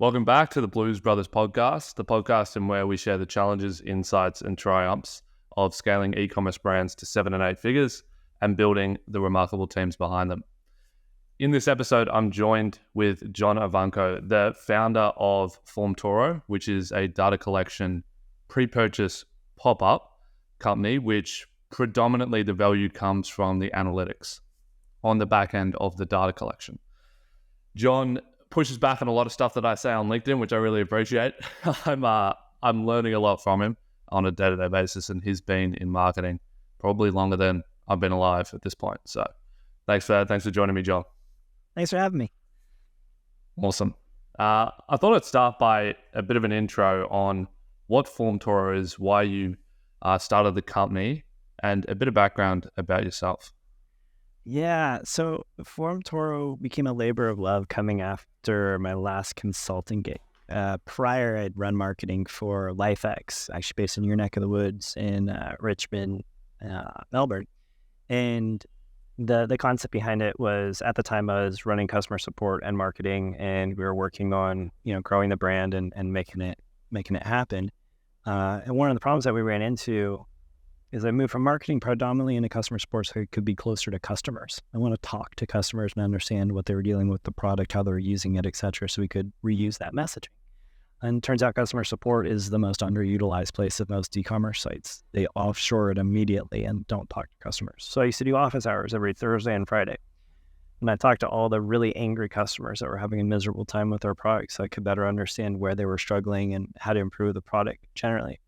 Welcome back to the Blues Brothers podcast, the podcast in where we share the challenges, insights, and triumphs of scaling e-commerce brands to 7 and 8 figures and building the remarkable teams behind them. In this episode, I'm joined with Jon Ivanco, the founder of Formtoro, which is a data collection pre-purchase pop-up company, which predominantly the value comes from the analytics on the back end of the data collection. Jon pushes back on a lot of stuff that I say on LinkedIn, which I really appreciate. I'm learning a lot from him on a day-to-day basis, and he's been in marketing probably longer than I've been alive at this point. So thanks for joining me, Jon. Thanks for having me. Awesome. I thought I'd start by a bit of an intro on what Formtoro is, why you started the company, and a bit of background about yourself. Yeah, so Formtoro became a labor of love coming after my last consulting gig. Prior, I'd run marketing for LifeX, actually based in your neck of the woods in Richmond, Melbourne. And the concept behind it was, at the time, I was running customer support and marketing, and we were working on growing the brand and making it happen. And one of the problems that we ran into is I moved from marketing predominantly into customer support so I could be closer to customers. I want to talk to customers and understand what they were dealing with the product, how they were using it, et cetera, so we could reuse that messaging. And it turns out customer support is the most underutilized place of most e-commerce sites. They offshore it immediately and don't talk to customers. So I used to do office hours every Thursday and Friday. And I talked to all the really angry customers that were having a miserable time with our products so I could better understand where they were struggling and how to improve the product generally.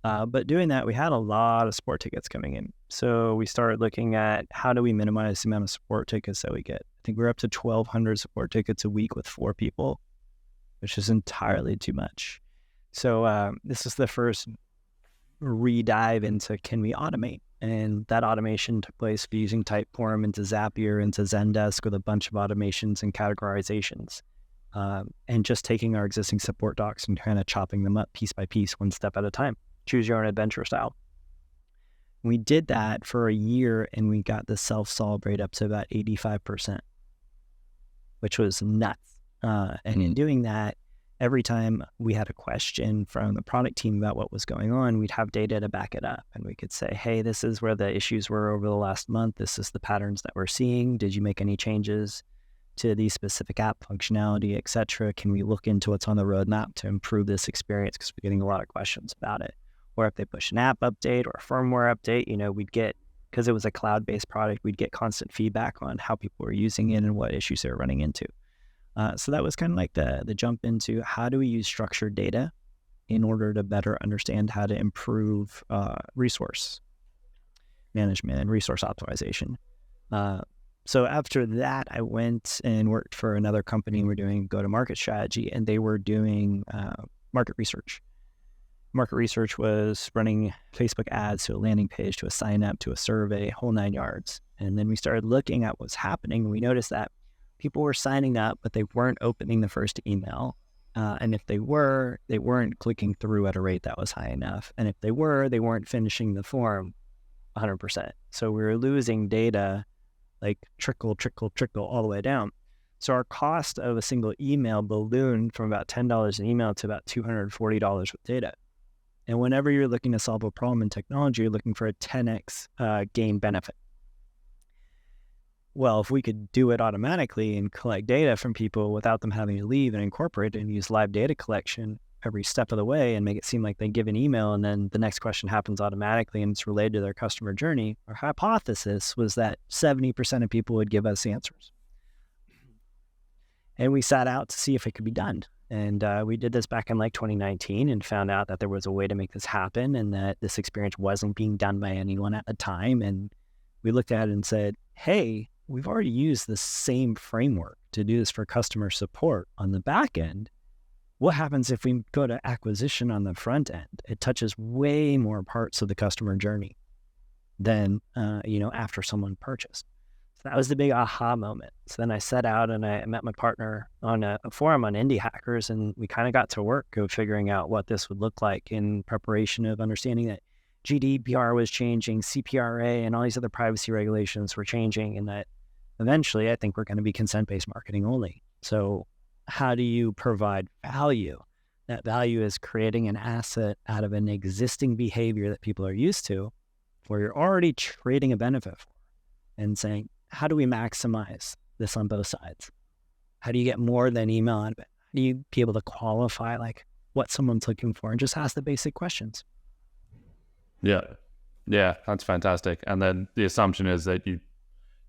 But doing that, we had a lot of support tickets coming in. So we started looking at how do we minimize the amount of support tickets that we get. I think we're up to 1,200 support tickets a week with 4 people, which is entirely too much. So this is the first re-dive into can we automate? And that automation took place using Typeform into Zapier, into Zendesk with a bunch of automations and categorizations. And just taking our existing support docs and kind of chopping them up piece by piece, one step at a time. Choose your own adventure style. We did that for a year and we got the self-solve rate up to about 85%, which was nuts. And in doing that, every time we had a question from the product team about what was going on, we'd have data to back it up. And we could say, hey, this is where the issues were over the last month. This is the patterns that we're seeing. Did you make any changes to the specific app functionality, et cetera? Can we look into what's on the roadmap to improve this experience? Because we're getting a lot of questions about it. Or if they push an app update or a firmware update, we'd get, because it was a cloud-based product, we'd get constant feedback on how people were using it and what issues they were running into. So that was kind of like the jump into how do we use structured data in order to better understand how to improve resource management and resource optimization. So after that, I went and worked for another company. We're doing go-to-market strategy, and they were doing market research. Market research was running Facebook ads to a landing page, to a sign up, to a survey, whole 9 yards. And then we started looking at what's happening. We noticed that people were signing up, but they weren't opening the first email. And if they were, they weren't clicking through at a rate that was high enough. And if they were, they weren't finishing the form 100%. So we were losing data like trickle all the way down. So our cost of a single email ballooned from about $10 an email to about $240 with data. And whenever you're looking to solve a problem in technology, you're looking for a 10x gain benefit. Well, if we could do it automatically and collect data from people without them having to leave and incorporate it and use live data collection every step of the way and make it seem like they give an email and then the next question happens automatically and it's related to their customer journey, our hypothesis was that 70% of people would give us answers. And we sat out to see if it could be done. And we did this back in like 2019 and found out that there was a way to make this happen and that this experience wasn't being done by anyone at the time. And we looked at it and said, hey, we've already used the same framework to do this for customer support on the back end. What happens if we go to acquisition on the front end? It touches way more parts of the customer journey than, after someone purchased. That was the big aha moment. So then I set out and I met my partner on a forum on indie hackers, and we kind of got to work of figuring out what this would look like in preparation of understanding that GDPR was changing, CPRA and all these other privacy regulations were changing, and that eventually I think we're going to be consent-based marketing only. So how do you provide value? That value is creating an asset out of an existing behavior that people are used to, where you're already creating a benefit for, and saying, how do we maximize this on both sides? How do you get more than email out of it? How do you be able to qualify like what someone's looking for and just ask the basic questions? Yeah, that's fantastic. And then the assumption is that you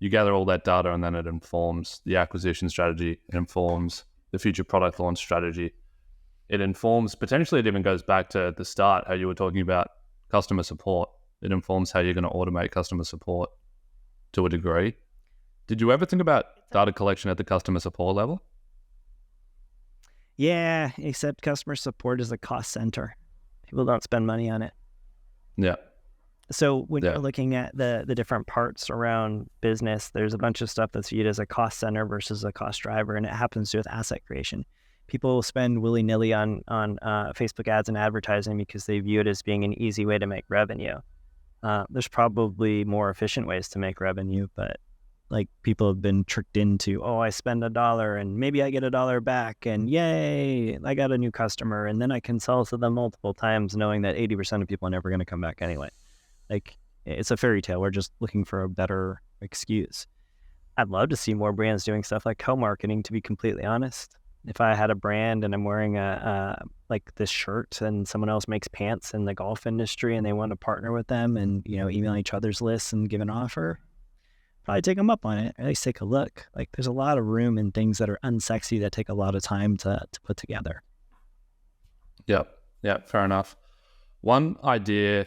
gather all that data, and then it informs the acquisition strategy, it informs the future product launch strategy. It informs, potentially it even goes back to the start, how you were talking about customer support. It informs how you're going to automate customer support to a degree. Did you ever think about data collection at the customer support level? Yeah, except customer support is a cost center. People don't spend money on it. Yeah. So when you're looking at the different parts around business, there's a bunch of stuff that's viewed as a cost center versus a cost driver, and it happens with asset creation. People will spend willy-nilly on Facebook ads and advertising because they view it as being an easy way to make revenue. There's probably more efficient ways to make revenue, but like people have been tricked into, I spend $1 and maybe I get $1 back, and yay, I got a new customer, and then I can sell to them multiple times knowing that 80% of people are never going to come back anyway. Like, it's a fairy tale. We're just looking for a better excuse. I'd love to see more brands doing stuff like co-marketing, to be completely honest. If I had a brand and I'm wearing like this shirt and someone else makes pants in the golf industry and they want to partner with them and, email each other's lists and give an offer, probably take them up on it, or at least take a look. Like, there's a lot of room in things that are unsexy that take a lot of time to put together. Yeah, fair enough. One idea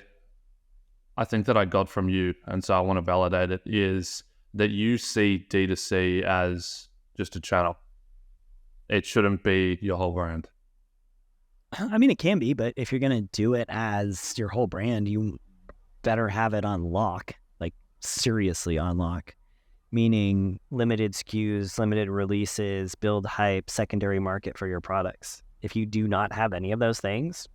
I think that I got from you, and so I want to validate it, is that you see D2C as just a channel. It shouldn't be your whole brand. I mean, it can be, but if you're going to do it as your whole brand, you better have it on lock, like seriously on lock, meaning limited SKUs, limited releases, build hype, secondary market for your products. If you do not have any of those things,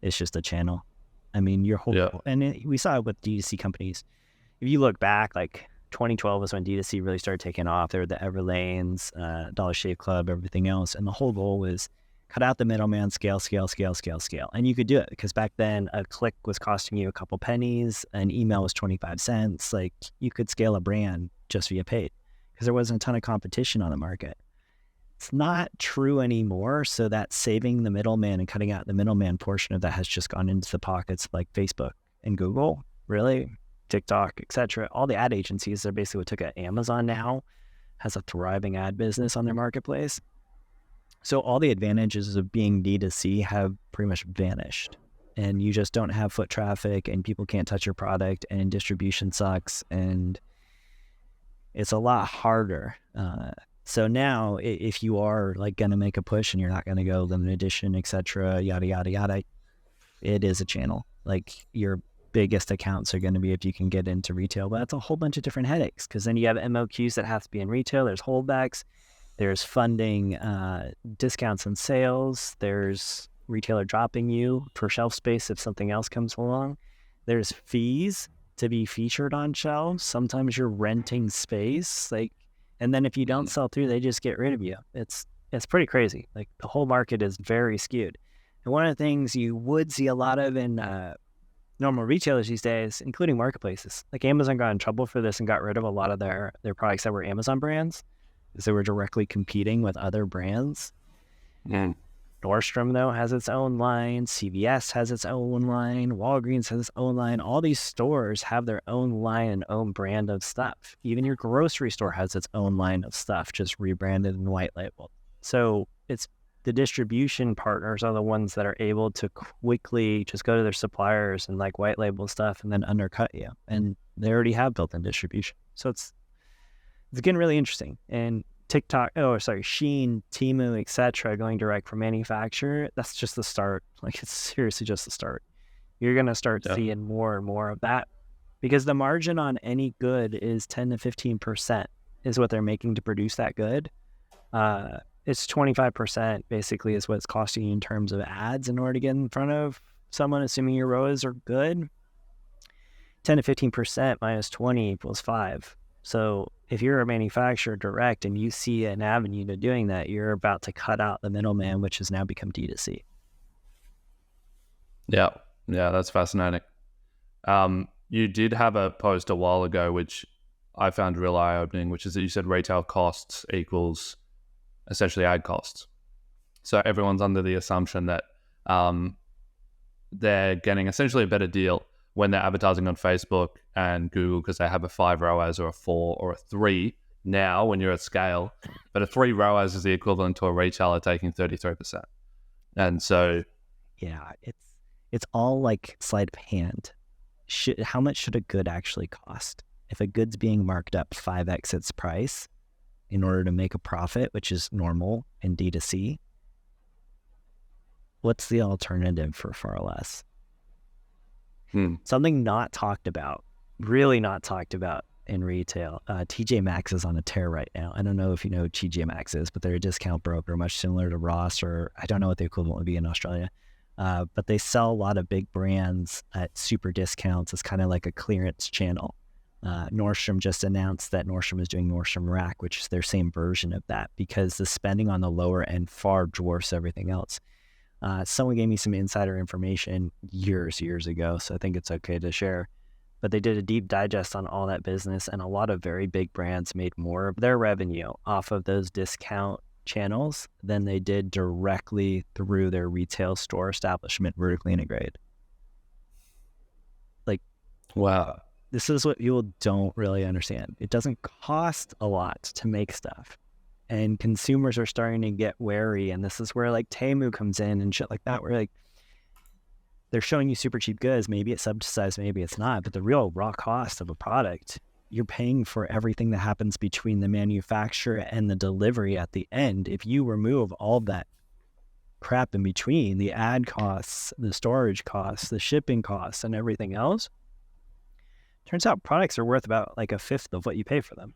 it's just a channel. I mean, your whole, and we saw it with D2C companies. If you look back, like 2012 was when D2C really started taking off. There were the Everlanes, Dollar Shave Club, everything else. And the whole goal was cut out the middleman, scale. And you could do it because back then a click was costing you a couple pennies, an email was 25 cents. Like, you could scale a brand just via paid because there wasn't a ton of competition on the market. It's not true anymore. So that saving the middleman and cutting out the middleman portion of that has just gone into the pockets like Facebook and Google, really, TikTok, etc. All the ad agencies are basically what took it. Amazon now has a thriving ad business on their marketplace. So all the advantages of being D2C have pretty much vanished. And you just don't have foot traffic, and people can't touch your product, and distribution sucks, and it's a lot harder. So now if you are like going to make a push and you're not going to go limited edition, etc., yada, yada, yada, it is a channel. Like, your biggest accounts are going to be if you can get into retail, but that's a whole bunch of different headaches because then you have MOQs that have to be in retail. There's holdbacks, there's funding, discounts and sales, there's retailer dropping you for shelf space if something else comes along. There's fees to be featured on shelves. Sometimes you're renting space, and then if you don't sell through, they just get rid of you. It's pretty crazy. Like, the whole market is very skewed. And one of the things you would see a lot of in normal retailers these days, including marketplaces, like Amazon got in trouble for this and got rid of a lot of their products that were Amazon brands because they were directly competing with other brands. Nordstrom, though, has its own line. CVS has its own line. Walgreens has its own line. All these stores have their own line and own brand of stuff. Even your grocery store has its own line of stuff, just rebranded and white labeled. So it's the distribution partners are the ones that are able to quickly just go to their suppliers and like white label stuff and then undercut you. And they already have built-in distribution. So it's getting really interesting. And Shein, Temu, etc., going direct from manufacturer, that's just the start. Like, it's seriously just the start. You're going to start seeing more and more of that because the margin on any good is 10 to 15% is what they're making to produce that good. It's 25% basically is what it's costing you in terms of ads in order to get in front of someone, assuming your ROAS are good. 10 to 15% minus 20 equals 5. So if you're a manufacturer direct and you see an avenue to doing that, you're about to cut out the middleman, which has now become D2C. Yeah, that's fascinating. You did have a post a while ago, which I found real eye-opening, which is that you said retail costs equals essentially ad costs. So everyone's under the assumption that they're getting essentially a better deal when they're advertising on Facebook and Google because they have a 5 ROAS or a 4 or a 3 now when you're at scale. But a 3 ROAS is the equivalent to a retailer taking 33%. And so... yeah, it's all like sleight of hand. How much should a good actually cost? If a good's being marked up 5x its price in order to make a profit, which is normal in D2C, what's the alternative for far less? Something not talked about, really not talked about in retail. TJ Maxx is on a tear right now. I don't know if you know who TJ Maxx is, but they're a discount broker, much similar to Ross, or I don't know what the equivalent would be in Australia. But they sell a lot of big brands at super discounts. It's kind of like a clearance channel. Nordstrom just announced that Nordstrom is doing Nordstrom Rack, which is their same version of that, because the spending on the lower end far dwarfs everything else. Someone gave me some insider information years ago, so I think it's okay to share. But they did a deep digest on all that business, and a lot of very big brands made more of their revenue off of those discount channels than they did directly through their retail store establishment, vertically integrated. Like, wow. This is what people don't really understand. It doesn't cost a lot to make stuff. And consumers are starting to get wary. And this is where like Temu comes in and shit like that, where like they're showing you super cheap goods. Maybe it's subsidized, maybe it's not. But the real raw cost of a product, you're paying for everything that happens between the manufacturer and the delivery at the end. If you remove all that crap in between, the ad costs, the storage costs, the shipping costs, and everything else, turns out products are worth about like a fifth of what you pay for them,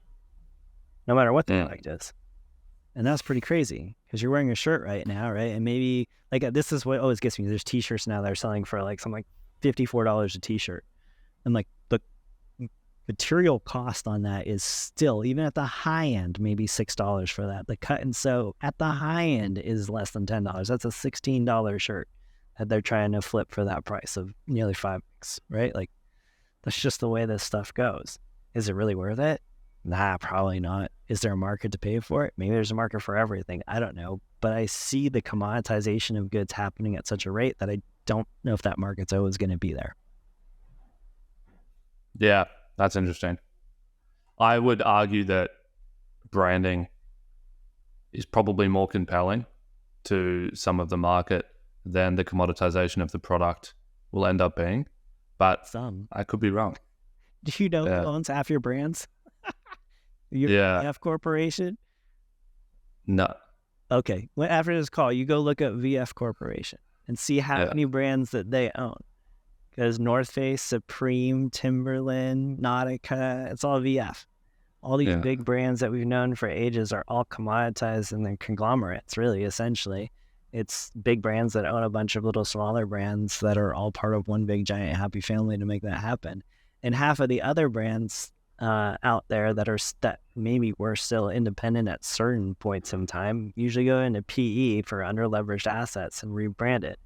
no matter what the product is. And that's pretty crazy because you're wearing a shirt right now, right? And maybe like this is what always gets me. There's t-shirts now that are selling for like something like $54 a t-shirt. And like the material cost on that is still, even at the high end, maybe $6 for that. The cut and sew at the high end is less than $10. That's a $16 shirt that they're trying to flip for that price of nearly $5, right? Like that's just the way this stuff goes. Is it really worth it? Nah, probably not. Is there a market to pay for it? Maybe there's a market for everything. I don't know. But I see the commoditization of goods happening at such a rate that I don't know if that market's always going to be there. Yeah, that's interesting. I would argue that branding is probably more compelling to some of the market than the commoditization of the product will end up being. But I could be wrong. Do you know who owns half your brands? Your VF Corporation? No. Okay. Well, after this call, you go look up VF Corporation and see how many brands that they own. Because North Face, Supreme, Timberland, Nautica, it's all VF. All these big brands that we've known for ages are all commoditized and they're conglomerates, really, essentially. It's big brands that own a bunch of little smaller brands that are all part of one big giant happy family to make that happen. And half of the other brands out there that maybe were still independent at certain points in time usually go into PE for underleveraged assets and rebrand it.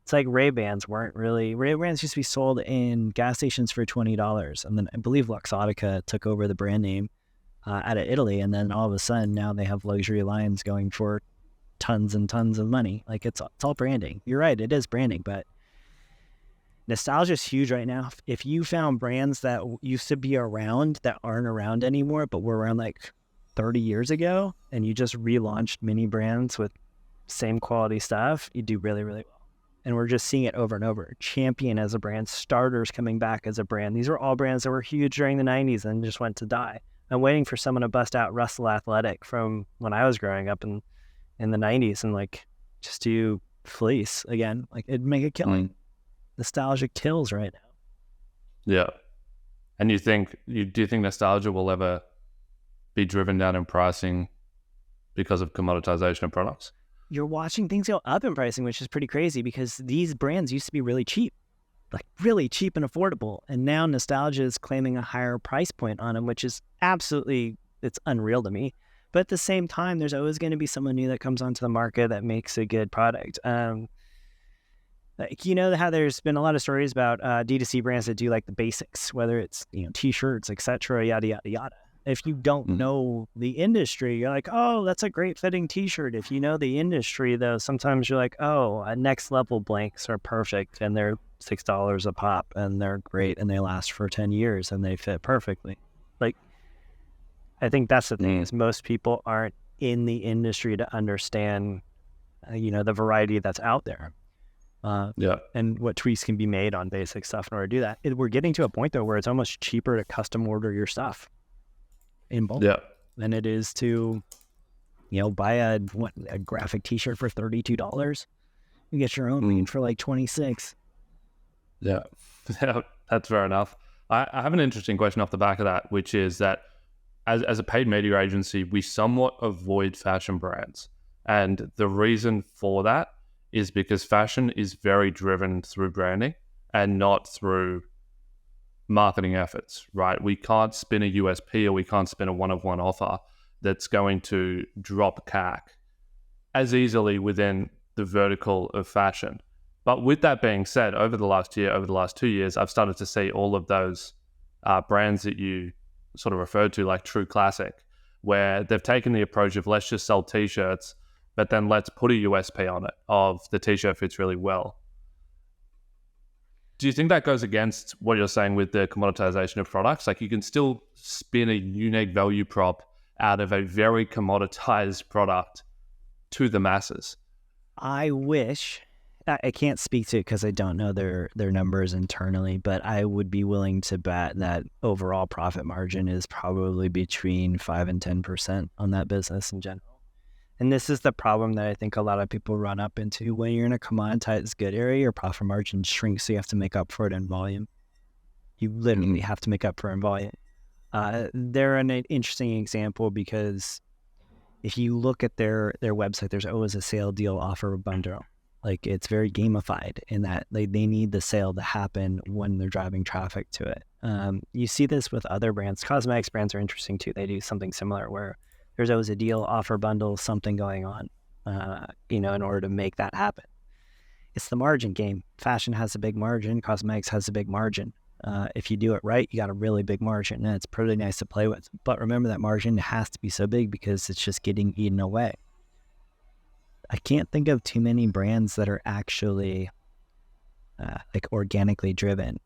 It's like Ray-Bans Ray-Bans used to be sold in gas stations for $20, and then I believe Luxottica took over the brand name out of Italy, and then all of a sudden now they have luxury lines going for tons and tons of money. Like it's all branding. You're right, it is branding, but nostalgia is huge right now. If you found brands that used to be around that aren't around anymore, but were around like 30 years ago, and you just relaunched mini brands with same quality stuff, you do really, really well. And we're just seeing it over and over. Champion as a brand, Starters coming back as a brand. These were all brands that were huge during the 90s and just went to die. I'm waiting for someone to bust out Russell Athletic from when I was growing up in the 90s and like just do fleece again. Like it'd make a killing. Nostalgia kills right now. Yeah. And do you think nostalgia will ever be driven down in pricing because of commoditization of products? You're watching things go up in pricing, which is pretty crazy because these brands used to be really cheap, like really cheap and affordable. And now nostalgia is claiming a higher price point on them, which is absolutely it's unreal to me. But at the same time, there's always going to be someone new that comes onto the market that makes a good product. Like, you know how there's been a lot of stories about D2C brands that do like the basics, whether it's, you know, t-shirts, etc., yada, yada, yada. If you don't know the industry, you're like, oh, that's a great fitting t-shirt. If you know the industry, though, sometimes you're like, oh, next level blanks are perfect and they're $6 a pop and they're great and they last for 10 years and they fit perfectly. Like, I think that's the thing is most people aren't in the industry to understand, you know, the variety that's out there. And what tweaks can be made on basic stuff in order to do that. We're getting to a point, though, where it's almost cheaper to custom order your stuff in bulk than it is to, you know, buy a graphic t-shirt for $32. You get your own made for like $26. Yeah, that's fair enough. I have an interesting question off the back of that, which is that as a paid media agency, we somewhat avoid fashion brands. And the reason for that is because fashion is very driven through branding and not through marketing efforts, right? We can't spin a USP or we can't spin a one-of-one offer that's going to drop CAC as easily within the vertical of fashion. But with that being said, over the last 2 years, I've started to see all of those brands that you sort of referred to, like True Classic, where they've taken the approach of let's just sell t-shirts, but then let's put a USP on it of the t-shirt fits really well. Do you think that goes against what you're saying with the commoditization of products? Like, you can still spin a unique value prop out of a very commoditized product to the masses. I wish, I can't speak to it because I don't know their numbers internally, but I would be willing to bet that overall profit margin is probably between 5 and 10% on that business in general. And this is the problem that I think a lot of people run up into. When you're in a commoditized good area, your profit margin shrinks, so you have to make up for it in volume. You literally have to make up for it in volume. They're an interesting example because if you look at their website, there's always a sale, deal, offer, bundle. Like, it's very gamified in that they need the sale to happen when they're driving traffic to it. You see this with other brands. Cosmetics brands are interesting too. They do something similar where there's always a deal, offer, bundle, something going on, you know, in order to make that happen. It's the margin game. Fashion has a big margin. Cosmetics has a big margin. If you do it right, you got a really big margin, and it's pretty nice to play with. But remember, that margin has to be so big because it's just getting eaten away. I can't think of too many brands that are actually like organically driven.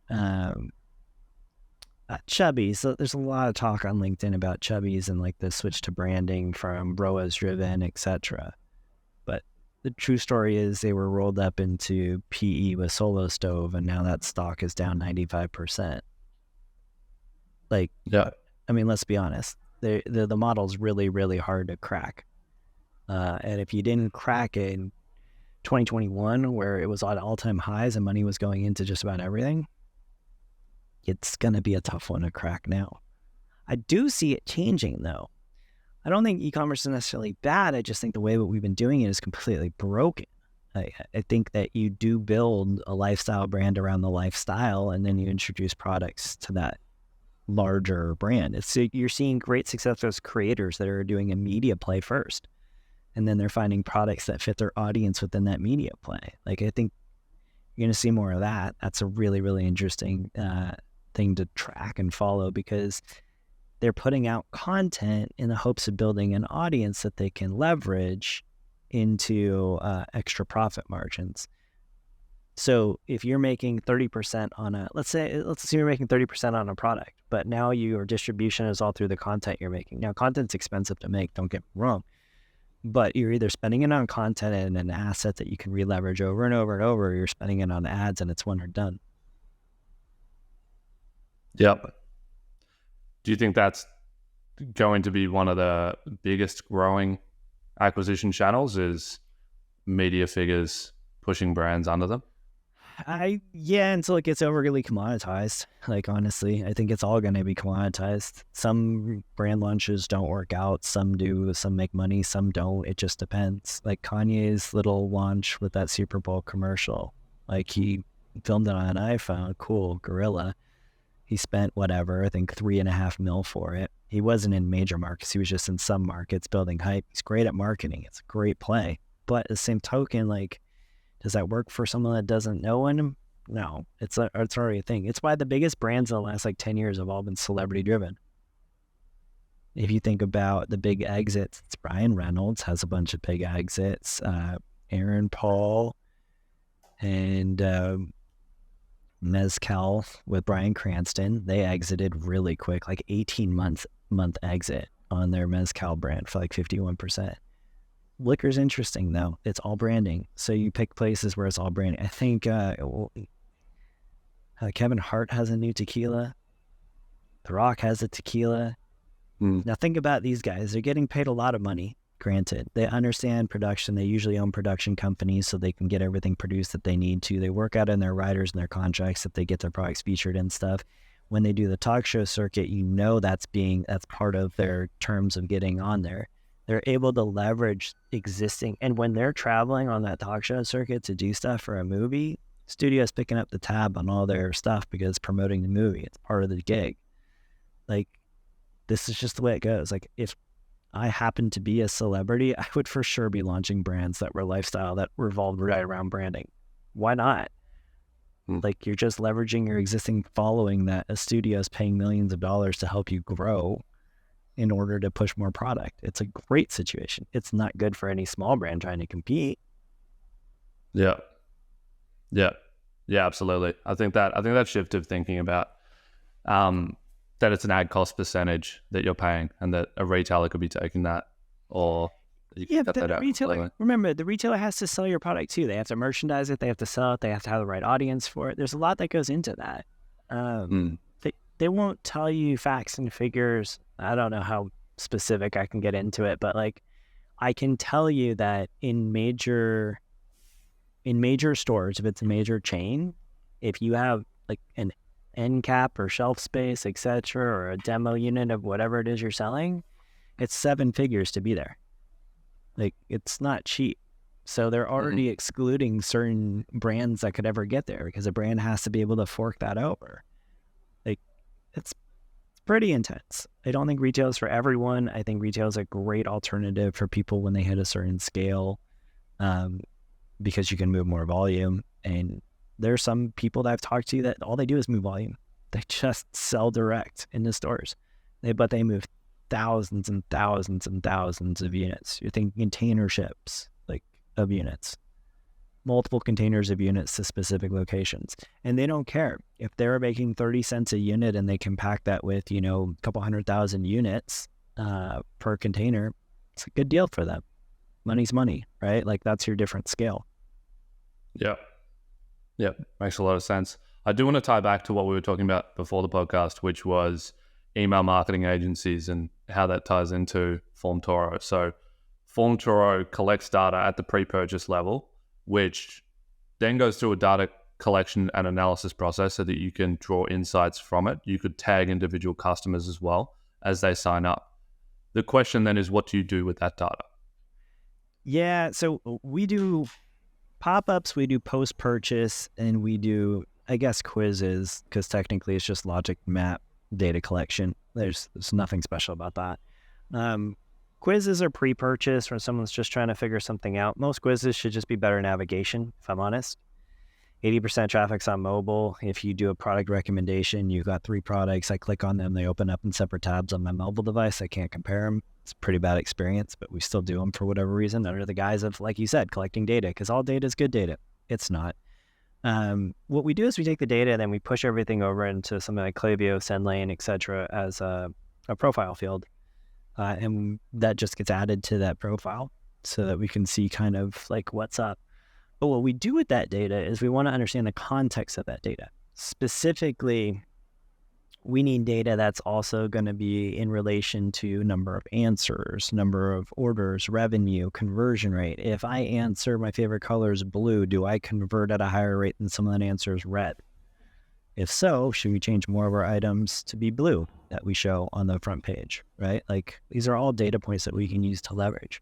Chubbies, so there's a lot of talk on LinkedIn about Chubbies and like the switch to branding from ROAS driven, etc. But the true story is they were rolled up into PE with Solo Stove, and now that stock is down 95%. Like, yeah, I mean, let's be honest, the model's really, really hard to crack. And if you didn't crack it in 2021, where it was at all-time highs and money was going into just about everything, it's going to be a tough one to crack now. I do see it changing, though. I don't think e-commerce is necessarily bad. I just think the way that we've been doing it is completely broken. I think that you do build a lifestyle brand around the lifestyle, and then you introduce products to that larger brand. You're seeing great success as creators that are doing a media play first, and then they're finding products that fit their audience within that media play. Like, I think you're going to see more of that. That's a really, really interesting thing to track and follow, because they're putting out content in the hopes of building an audience that they can leverage into extra profit margins. So if you're making 30% on let's assume you're making 30% on a product, but now your distribution is all through the content you're making. Now, content's expensive to make, don't get me wrong, but you're either spending it on content and an asset that you can re-leverage over and over and over, or you're spending it on ads and it's one or done. Yep. Do you think that's going to be one of the biggest growing acquisition channels, is media figures pushing brands under them? Until it gets overly commoditized. Like, honestly, I think it's all going to be commoditized. Some brand launches don't work out. Some do. Some make money. Some don't. It just depends. Like Kanye's little launch with that Super Bowl commercial. Like, he filmed it on an iPhone. Cool. Gorilla. He spent whatever, I think $3.5 million for it. He wasn't in major markets. He was just in some markets building hype. He's great at marketing. It's a great play. But at the same token, like, does that work for someone that doesn't know him? No, it's already a thing. It's why the biggest brands in the last like 10 years have all been celebrity driven. If you think about the big exits, it's Ryan Reynolds has a bunch of big exits. Aaron Paul and Mezcal with Bryan Cranston, they exited really quick, like 18 month exit on their Mezcal brand for like 51%. Liquor's interesting though. It's all branding. So you pick places where it's all branding. I think Kevin Hart has a new tequila. The Rock has a tequila. Now think about these guys. They're getting paid a lot of money, granted. They understand production. They usually own production companies so they can get everything produced that they need to. They work out in their writers and their contracts that they get their products featured and stuff. When they do the talk show circuit, that's part of their terms of getting on there. They're able to leverage existing, and when they're traveling on that talk show circuit to do stuff for a movie, studio's picking up the tab on all their stuff because it's promoting the movie. It's part of the gig. Like, this is just the way it goes. Like, if I happened to be a celebrity, I would for sure be launching brands that were lifestyle, that revolved right around branding. Why not? Like, you're just leveraging your existing following that a studio is paying millions of dollars to help you grow in order to push more product. It's a great situation. It's not good for any small brand trying to compete. Yeah, absolutely. I think that shift of thinking about that it's an ad cost percentage that you're paying, and that a retailer could be taking that, or you can cut that out. Remember, the retailer has to sell your product too. They have to merchandise it. They have to sell it. They have to have the right audience for it. There's a lot that goes into that. They won't tell you facts and figures. I don't know how specific I can get into it, but like, I can tell you that in major stores, if it's a major chain, if you have like an end cap or shelf space, etc., or a demo unit of whatever it is you're selling, it's 7 figures to be there. Like, it's not cheap. So they're already excluding certain brands that could ever get there because a brand has to be able to fork that over. Like, it's pretty intense. I don't think retail is for everyone. I think retail is a great alternative for people when they hit a certain scale, because you can move more volume. And there are some people that I've talked to that all they do is move volume. They just sell direct in the stores. But they move thousands and thousands and thousands of units. You're thinking container ships, like, of units. Multiple containers of units to specific locations. And they don't care. If they're making 30 cents a unit and they can pack that with, a couple 100,000 units per container, it's a good deal for them. Money's money, right? Like, that's your different scale. Yeah. Makes a lot of sense. I do want to tie back to what we were talking about before the podcast, which was email marketing agencies and how that ties into Formtoro. So Formtoro collects data at the pre-purchase level, which then goes through a data collection and analysis process so that you can draw insights from it. You could tag individual customers as well as they sign up. The question then is, what do you do with that data? Yeah, so we do pop-ups, we do post-purchase, and we do, I guess, quizzes, because technically it's just logic map data collection. There's nothing special about that. Quizzes are pre-purchase when someone's just trying to figure something out. Most quizzes should just be better navigation, if I'm honest. 80% traffic's on mobile. If you do a product recommendation, you've got 3 products. I click on them. They open up in separate tabs on my mobile device. I can't compare them. It's a pretty bad experience, but we still do them for whatever reason under the guise of, like you said, collecting data, because all data is good data. It's not. What we do is we take the data and then we push everything over into something like Klaviyo, SendLane, etc. as a profile field. And that just gets added to that profile so that we can see kind of like what's up. But what we do with that data is we want to understand the context of that data. Specifically, we need data that's also going to be in relation to number of answers, number of orders, revenue, conversion rate. If I answer my favorite color is blue, do I convert at a higher rate than someone that answers red? If so, should we change more of our items to be blue that we show on the front page, right? Like, these are all data points that we can use to leverage.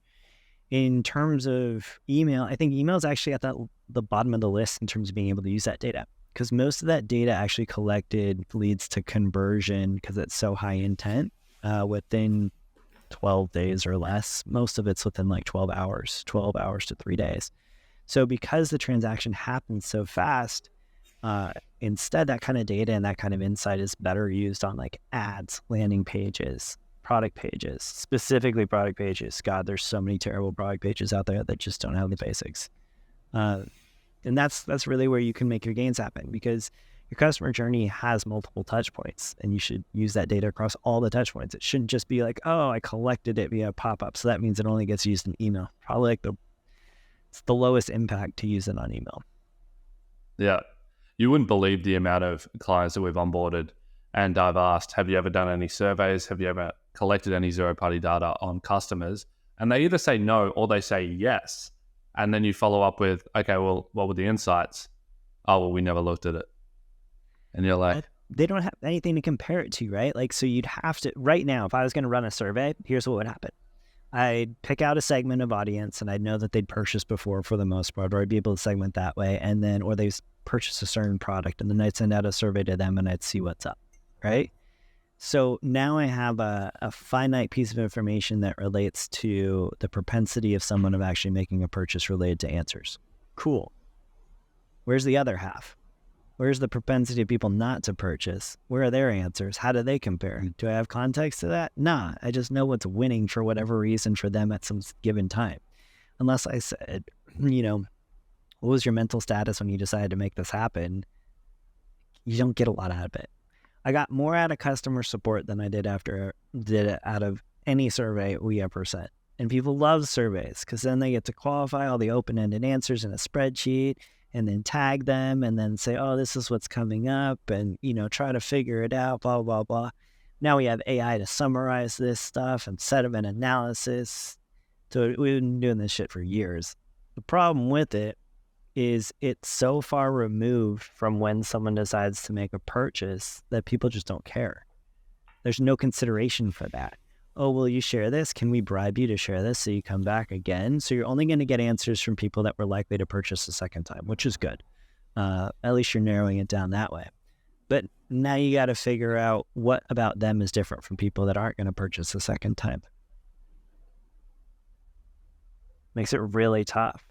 In terms of email, I think email is actually at the bottom of the list in terms of being able to use that data. because most of that data actually collected leads to conversion because it's so high intent within 12 days or less. Most of it's within like 12 hours to 3 days. So because the transaction happens so fast, instead that kind of data and that kind of insight is better used on like ads, landing pages, product pages, specifically product pages. God, there's so many terrible product pages out there that just don't have the basics. And that's really where you can make your gains happen, because your customer journey has multiple touch points, and you should use that data across all the touch points. It shouldn't just be like, oh, I collected it via pop-up, so that means it only gets used in email. Probably like it's the lowest impact to use it on email. Yeah. You wouldn't believe the amount of clients that we've onboarded, and I've asked, have you ever done any surveys? Have you ever collected any zero-party data on customers? And they either say no or they say yes. And then you follow up with, okay, well, what were the insights? Oh, well, we never looked at it. And you're like, they don't have anything to compare it to, right? Like, so you'd have to, right now, if I was going to run a survey, here's what would happen. I'd pick out a segment of audience, and I'd know that they'd purchased before for the most part, or I'd be able to segment that way. And then, or they've purchased a certain product, and then I'd send out a survey to them and I'd see what's up, right? So now I have a finite piece of information that relates to the propensity of someone of actually making a purchase related to answers. Cool. Where's the other half? Where's the propensity of people not to purchase? Where are their answers? How do they compare? Do I have context to that? Nah, I just know what's winning for whatever reason for them at some given time. Unless I said, what was your mental status when you decided to make this happen? You don't get a lot out of it. I got more out of customer support than I did out of any survey we ever sent. And people love surveys because then they get to qualify all the open-ended answers in a spreadsheet and then tag them and then say, oh, this is what's coming up, and, try to figure it out, blah, blah, blah. Now we have AI to summarize this stuff and set up an analysis. So we've been doing this shit for years. The problem with it is it's so far removed from when someone decides to make a purchase that people just don't care. There's no consideration for that. Oh, will you share this? Can we bribe you to share this so you come back again? So you're only going to get answers from people that were likely to purchase a second time, which is good. At least you're narrowing it down that way. But now you got to figure out what about them is different from people that aren't going to purchase a second time. Makes it really tough.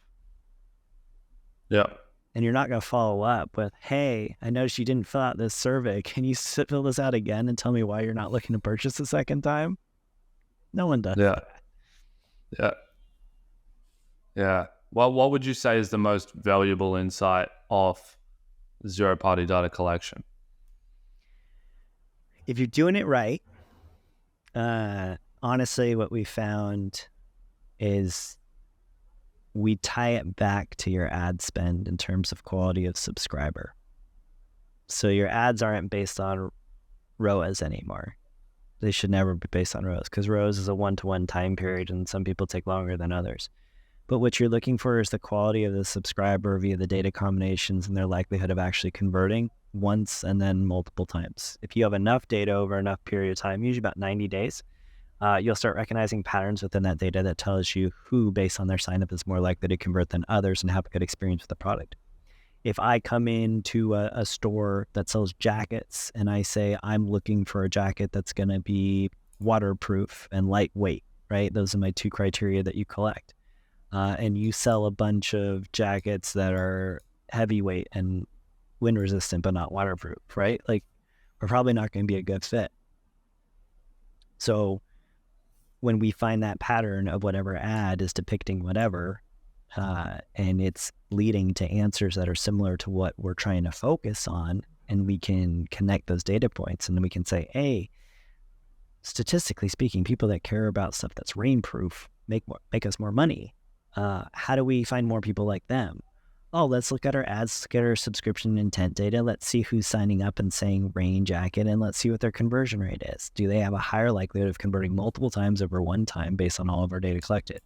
Yeah. And you're not going to follow up with, hey, I noticed you didn't fill out this survey. Can you fill this out again and tell me why you're not looking to purchase a second time? No one does. Yeah. Yeah. Yeah. Well, what would you say is the most valuable insight of zero-party data collection? If you're doing it right, honestly, what we found is we tie it back to your ad spend in terms of quality of subscriber. So your ads aren't based on ROAS anymore. They should never be based on ROAS, because ROAS is a one-to-one time period and some people take longer than others. But what you're looking for is the quality of the subscriber via the data combinations and their likelihood of actually converting once and then multiple times. If you have enough data over enough period of time, usually about 90 days, you'll start recognizing patterns within that data that tells you who, based on their sign-up, is more likely to convert than others and have a good experience with the product. If I come into a store that sells jackets and I say I'm looking for a jacket that's going to be waterproof and lightweight, right? Those are my two criteria that you collect. And you sell a bunch of jackets that are heavyweight and wind resistant but not waterproof, right? Like, we're probably not going to be a good fit. So when we find that pattern of whatever ad is depicting whatever, and it's leading to answers that are similar to what we're trying to focus on, and we can connect those data points, and then we can say, hey, statistically speaking, people that care about stuff that's rainproof make us more money. How do we find more people like them? Oh, let's look at our ads, look at our subscription intent data. Let's see who's signing up and saying rain jacket, and let's see what their conversion rate is. Do they have a higher likelihood of converting multiple times over one time based on all of our data collected?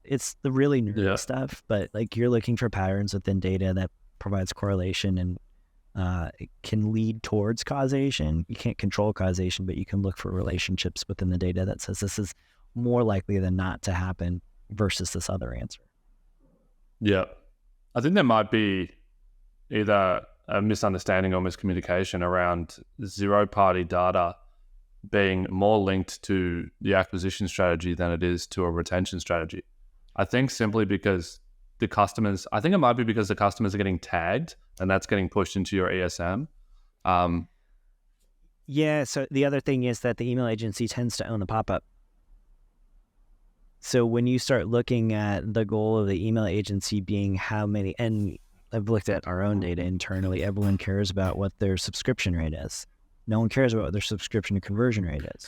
It's the really nerdy stuff, but like, you're looking for patterns within data that provides correlation and it can lead towards causation. You can't control causation, but you can look for relationships within the data that says this is more likely than not to happen versus this other answer. Yeah. I think there might be either a misunderstanding or miscommunication around zero-party data being more linked to the acquisition strategy than it is to a retention strategy. I think simply because the customers are getting tagged and that's getting pushed into your ESM. Yeah, so the other thing is that the email agency tends to own the pop-up. So when you start looking at the goal of the email agency being how many, and I've looked at our own data internally, everyone cares about what their subscription rate is. No one cares about what their subscription to conversion rate is.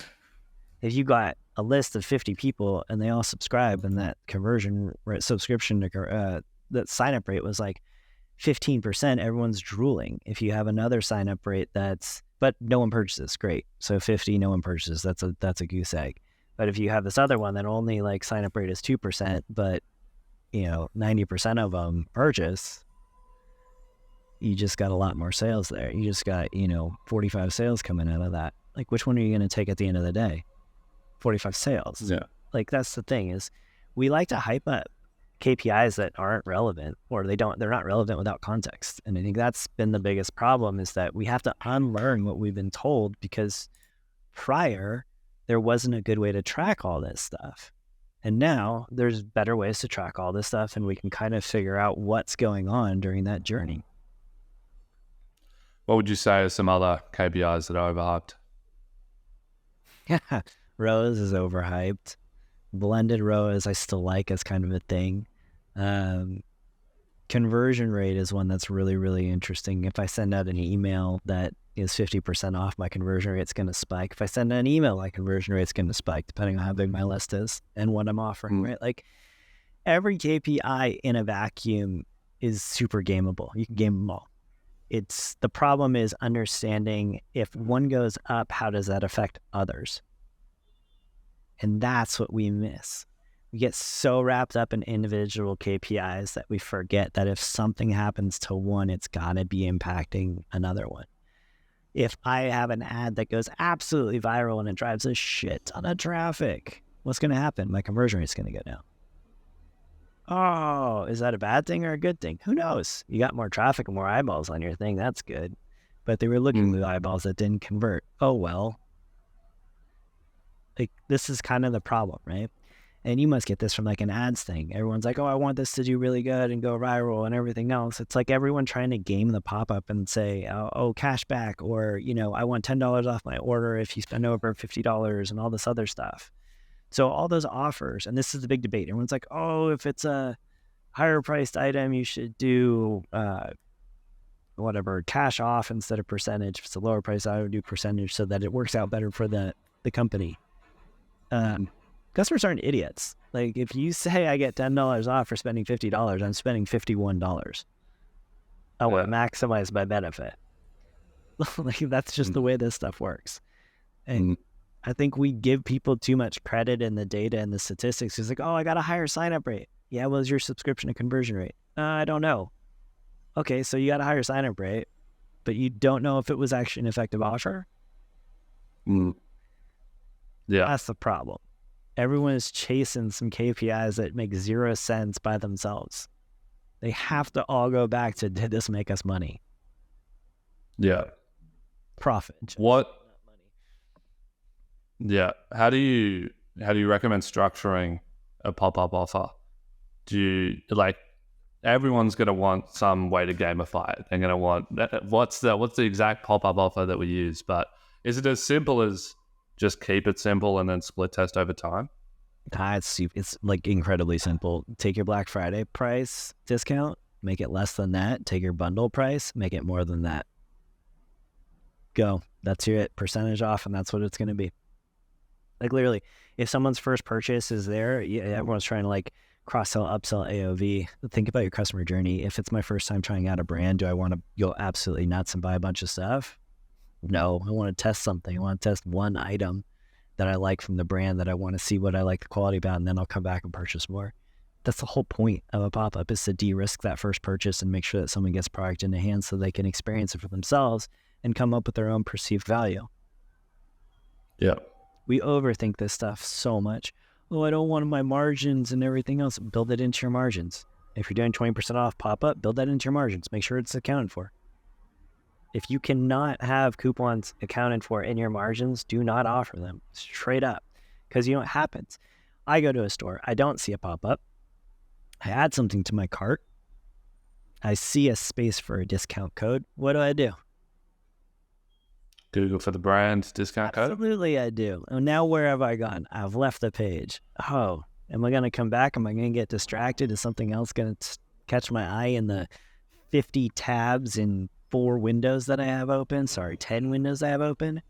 If you got a list of 50 people and they all subscribe and that conversion rate, subscription to that sign-up rate was like 15%, everyone's drooling. If you have another sign-up rate but no one purchases, great. So 50, no one purchases, that's a goose egg. But if you have this other one that only like sign-up rate is 2%, but 90% of them purchase, you just got a lot more sales there. You just got, 45 sales coming out of that. Like, which one are you going to take at the end of the day? 45 sales. Yeah. Like, that's the thing is we like to hype up KPIs that aren't relevant, or they're not relevant without context. And I think that's been the biggest problem, is that we have to unlearn what we've been told, because prior there wasn't a good way to track all this stuff. And now there's better ways to track all this stuff, and we can kind of figure out what's going on during that journey. What would you say are some other KPIs that are overhyped? Yeah, ROAS is overhyped. Blended ROAS I still like as kind of a thing. Conversion rate is one that's really, really interesting. If I send out an email that is 50% off, my conversion rate's going to spike. If I send an email, my conversion rate's going to spike, depending on how big my list is and what I'm offering, right? Like, every KPI in a vacuum is super gameable. You can game them all. The problem is understanding, if one goes up, how does that affect others? And that's what we miss. We get so wrapped up in individual KPIs that we forget that if something happens to one, it's got to be impacting another one. If I have an ad that goes absolutely viral and it drives a shit ton of traffic, what's going to happen? My conversion rate's going to go down. Oh, is that a bad thing or a good thing? Who knows? You got more traffic and more eyeballs on your thing. That's good. But they were looking at the eyeballs that didn't convert. Oh, well. Like, this is kind of the problem, right? And you must get this from like an ads thing. Everyone's like, oh, I want this to do really good and go viral and everything else. It's like everyone trying to game the pop-up and say, oh, cash back, or, I want $10 off my order if you spend over $50 and all this other stuff. So all those offers, and this is the big debate. Everyone's like, oh, if it's a higher priced item, you should do cash off instead of percentage. If it's a lower price, I would do percentage so that it works out better for the company. Customers aren't idiots. Like, if you say I get $10 off for spending $50, I'm spending $51. I want to maximize my benefit. Like, that's just the way this stuff works. And I think we give people too much credit in the data and the statistics. It's like, oh, I got a higher sign-up rate. Yeah, what was your subscription to conversion rate? I don't know. Okay, so you got a higher sign-up rate, but you don't know if it was actually an effective offer? Yeah. That's the problem. Everyone is chasing some KPIs that make zero sense by themselves. They have to all go back to, did this make us money? Yeah. Profit. What? Yeah. How do you recommend structuring a pop-up offer? Do you, like, everyone's going to want some way to gamify it. They're going to want, what's the exact pop-up offer that we use? But is it as simple as just keep it simple and then split test over time? It's like incredibly simple. Take your Black Friday price discount, make it less than that. Take your bundle price, make it more than that. Go. That's your percentage off, and that's what it's going to be. Like, literally, if someone's first purchase is there, everyone's trying to like cross-sell, upsell, AOV. Think about your customer journey. If it's my first time trying out a brand, do I want to go absolutely nuts and buy a bunch of stuff? No, I want to test something. I want to test one item that I like from the brand that I want to see what I like the quality about, and then I'll come back and purchase more. That's the whole point of a pop-up, is to de-risk that first purchase and make sure that someone gets product in the hands so they can experience it for themselves and come up with their own perceived value. Yeah. We overthink this stuff so much. Oh, I don't want my margins and everything else. Build it into your margins. If you're doing 20% off pop-up, build that into your margins. Make sure it's accounted for. If you cannot have coupons accounted for in your margins, do not offer them straight up. Because you know what happens? I go to a store, I don't see a pop-up. I add something to my cart. I see a space for a discount code. What do? Google for the brand discount code? Absolutely, I do. And now where have I gone? I've left the page. Oh, am I going to come back? Am I going to get distracted? Is something else going to catch my eye in the 50 tabs and 4 windows that I have open? 10 windows I have open.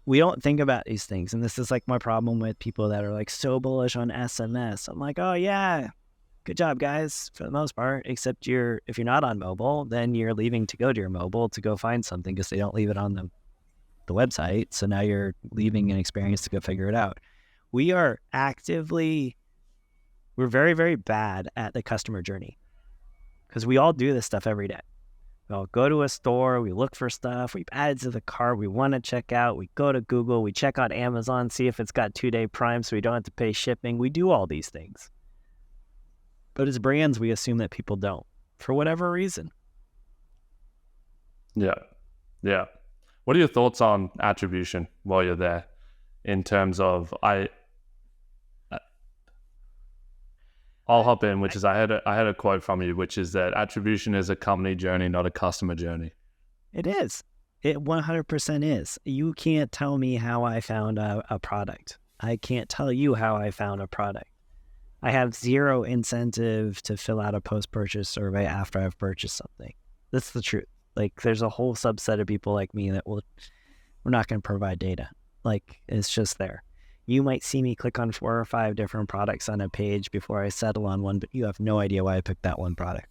We don't think about these things. And this is like my problem with people that are like so bullish on SMS. I'm like, oh yeah, good job guys for the most part, except if you're not on mobile, then you're leaving to go to your mobile to go find something because they don't leave it on the website. So now you're leaving an experience to go figure it out. We're very, very bad at the customer journey because we all do this stuff every day. We'll go to a store, we look for stuff, we add it to the cart, we want to check out, we go to Google, we check out Amazon, see if it's got 2-day Prime so we don't have to pay shipping. We do all these things. But as brands, we assume that people don't, for whatever reason. Yeah. What are your thoughts on attribution while you're there? In terms of, I'll hop in, which is I had a quote from you, which is that attribution is a company journey, not a customer journey. It is. It 100% is. You can't tell me how I found a product. I can't tell you how I found a product. I have zero incentive to fill out a post-purchase survey after I've purchased something. That's the truth. Like, there's a whole subset of people like me that we're not going to provide data. Like, it's just there. You might see me click on 4 or 5 different products on a page before I settle on one, but you have no idea why I picked that one product.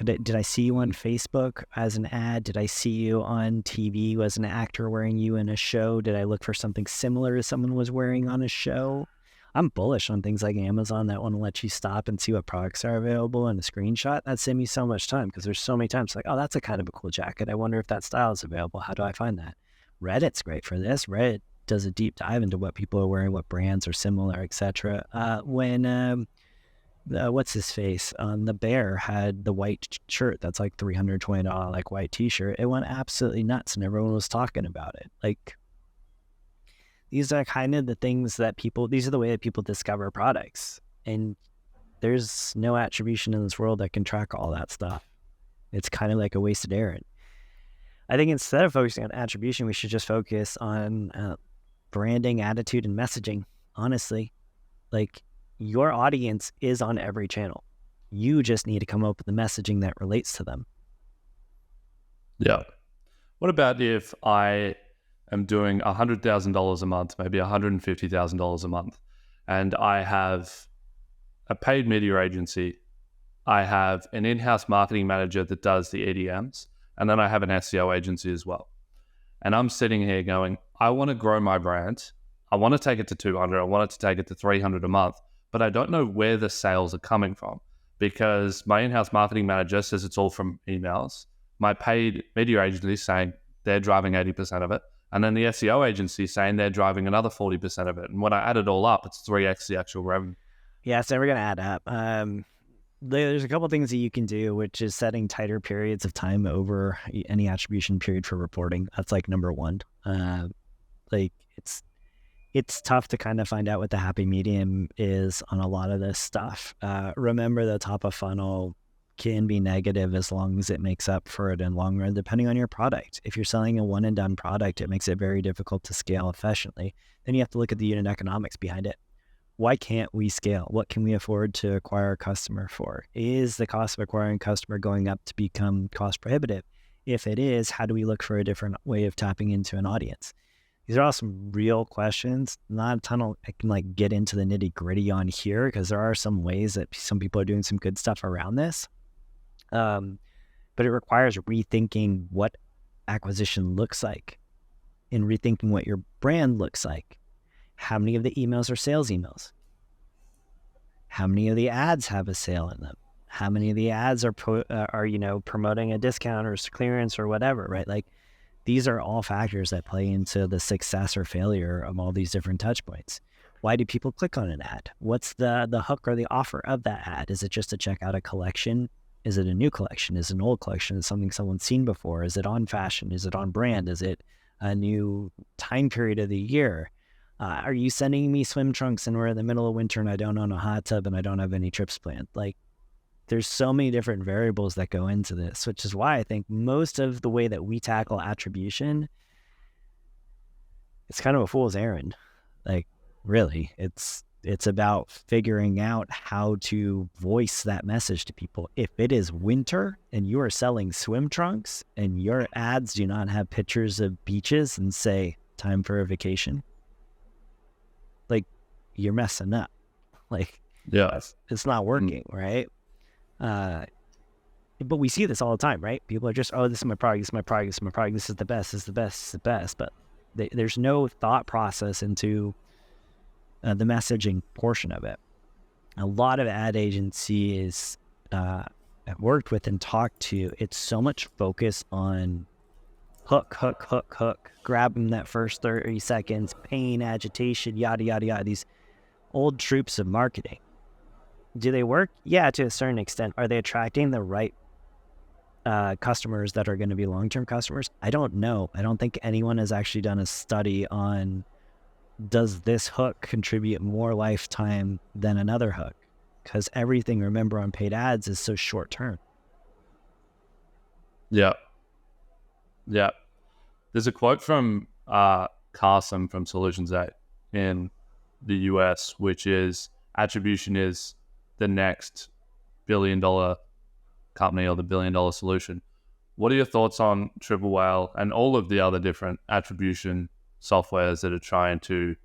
Did I see you on Facebook as an ad? Did I see you on TV as an actor wearing you in a show? Did I look for something similar to someone was wearing on a show? I'm bullish on things like Amazon that want to let you stop and see what products are available in a screenshot. That saved me so much time because there's so many times like, oh, that's a kind of a cool jacket. I wonder if that style is available. How do I find that? Reddit's great for this. Reddit does a deep dive into what people are wearing, what brands are similar, etc. What's his face on the Bear had the white shirt that's like $320 like white t-shirt. It went absolutely nuts and everyone was talking about it. Like, these are kind of the things that these are the way that people discover products. And there's no attribution in this world that can track all that stuff. It's kind of like a wasted errand. I think instead of focusing on attribution, we should just focus on branding, attitude, and messaging. Honestly, like, your audience is on every channel. You just need to come up with the messaging that relates to them. Yeah. What about if I am doing $100,000 a month, maybe $150,000 a month, and I have a paid media agency, I have an in-house marketing manager that does the EDMs, and then I have an SEO agency as well. And I'm sitting here going, I want to grow my brand. I want to take it to 200. I want it to take it to 300 a month, but I don't know where the sales are coming from because my in-house marketing manager says it's all from emails. My paid media agency is saying they're driving 80% of it. And then the SEO agency is saying they're driving another 40% of it. And when I add it all up, it's 3x the actual revenue. Yeah, it's never going to add up. There's a couple things that you can do, which is setting tighter periods of time over any attribution period for reporting. That's like number one. It's tough to kind of find out what the happy medium is on a lot of this stuff. Remember, the top of funnel can be negative as long as it makes up for it in long run, depending on your product. If you're selling a one and done product, it makes it very difficult to scale efficiently. Then you have to look at the unit economics behind it. Why can't we scale? What can we afford to acquire a customer for? Is the cost of acquiring a customer going up to become cost prohibitive? If it is, how do we look for a different way of tapping into an audience? These are all some real questions. Not a ton of, I can get into the nitty gritty on here because there are some ways that some people are doing some good stuff around this. But it requires rethinking what acquisition looks like and rethinking what your brand looks like. How many of the emails are sales emails? How many of the ads have a sale in them? How many of the ads are promoting a discount or clearance or whatever, right? Like, these are all factors that play into the success or failure of all these different touch points. Why do people click on an ad? What's the hook or the offer of that ad? Is it just to check out a collection Is it a new collection? Is it an old collection? Is it something someone's seen before? Is it on fashion? Is it on brand? Is it a new time period of the year? Are you sending me swim trunks and we're in the middle of winter and I don't own a hot tub and I don't have any trips planned? Like, there's so many different variables that go into this, which is why I think most of the way that we tackle attribution, it's kind of a fool's errand. Like, really, it's about figuring out how to voice that message to people. If it is winter and you are selling swim trunks and your ads do not have pictures of beaches and say, time for a vacation, like, you're messing up. Like, Yeah. it's not working, right? But we see this all the time, right? People are just, oh, this is my product, this is my product, this is my product, this is the best, this is the best, this is the best. But there's no thought process into the messaging portion of it. A lot of ad agencies I've worked with and talked to, it's so much focus on hook, grab them that first 30 seconds, pain, agitation, yada, yada, yada, these old troops of marketing. Do they work? Yeah, to a certain extent. Are they attracting the right customers that are going to be long-term customers? I don't know. I don't think anyone has actually done a study on, does this hook contribute more lifetime than another hook? Because everything, remember, on paid ads is so short-term. Yeah. Yeah. There's a quote from Carson from Solutions 8 in the US, which is, attribution is the next billion-dollar company or the billion-dollar solution. What are your thoughts on Triple Whale and all of the other different attribution softwares that are trying to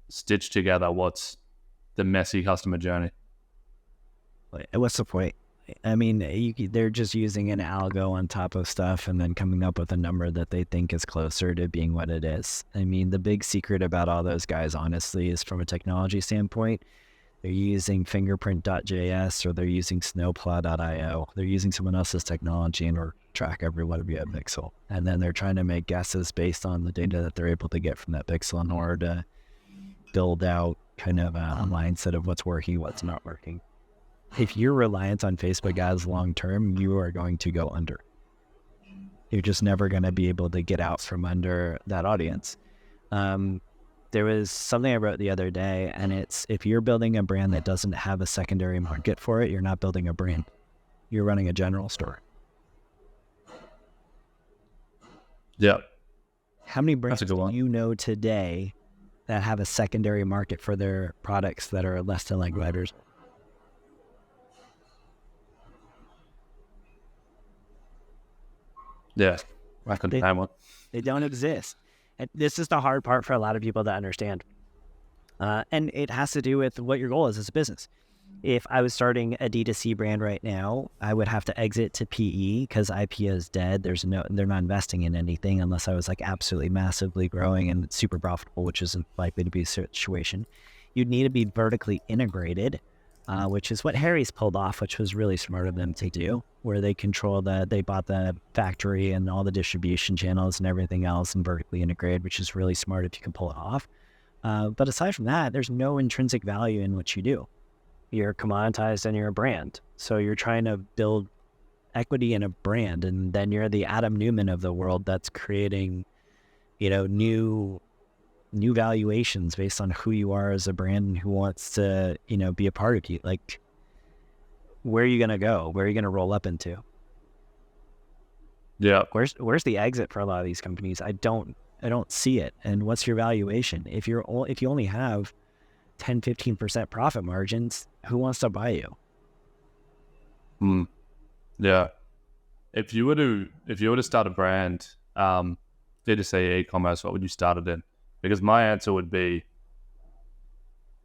stitch together what's the messy customer journey? What's the point? I mean, they're just using an algo on top of stuff and then coming up with a number that they think is closer to being what it is. I mean, the big secret about all those guys, honestly, is from a technology standpoint, they're using fingerprint.js or they're using snowplow.io. They're using someone else's technology in order to track every one of you at pixel. And then they're trying to make guesses based on the data that they're able to get from that pixel in order to build out kind of a mindset of what's working, what's not working. If you're reliant on Facebook ads long-term, you are going to go under. You're just never going to be able to get out from under that audience. There was something I wrote the other day, and it's, if you're building a brand that doesn't have a secondary market for it, you're not building a brand. You're running a general store. Yeah. How many brands do you know today that have a secondary market for their products that are less than like writers? Yeah. I couldn't name one. They don't exist. And this is the hard part for a lot of people to understand. And it has to do with what your goal is as a business. If I was starting a D2C brand right now, I would have to exit to PE because IPO is dead. They're not investing in anything unless I was like absolutely massively growing and super profitable, which isn't likely to be a situation. You'd need to be vertically integrated, which is what Harry's pulled off, which was really smart of them to do, where they they bought the factory and all the distribution channels and everything else and vertically integrated, which is really smart if you can pull it off. But aside from that, there's no intrinsic value in what you do. You're commoditized and you're a brand. So you're trying to build equity in a brand, and then you're the Adam Newman of the world that's creating, new valuations based on who you are as a brand and who wants to, be a part of you. Like, where are you going to go? Where are you going to roll up into? Yeah. Where's the exit for a lot of these companies? I don't see it. And what's your valuation? If you only have 10, 15% profit margins, who wants to buy you? Yeah. If you were to start a brand, D2C e-commerce, what would you start it in? Because my answer would be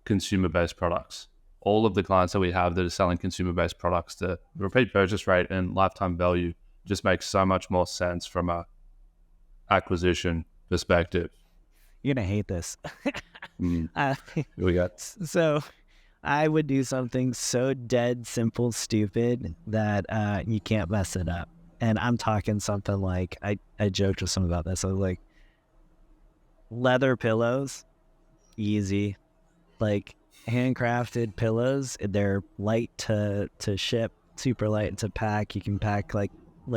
consumer-based products. All of the clients that we have that are selling consumer-based products, the repeat purchase rate and lifetime value just makes so much more sense from a acquisition perspective. You're going to hate this. Here we go. So I would do something so dead, simple, stupid that you can't mess it up. And I'm talking something like, I joked with someone about this. I was like, leather pillows, easy. Like handcrafted pillows, they're light to ship. super light to pack. You can pack like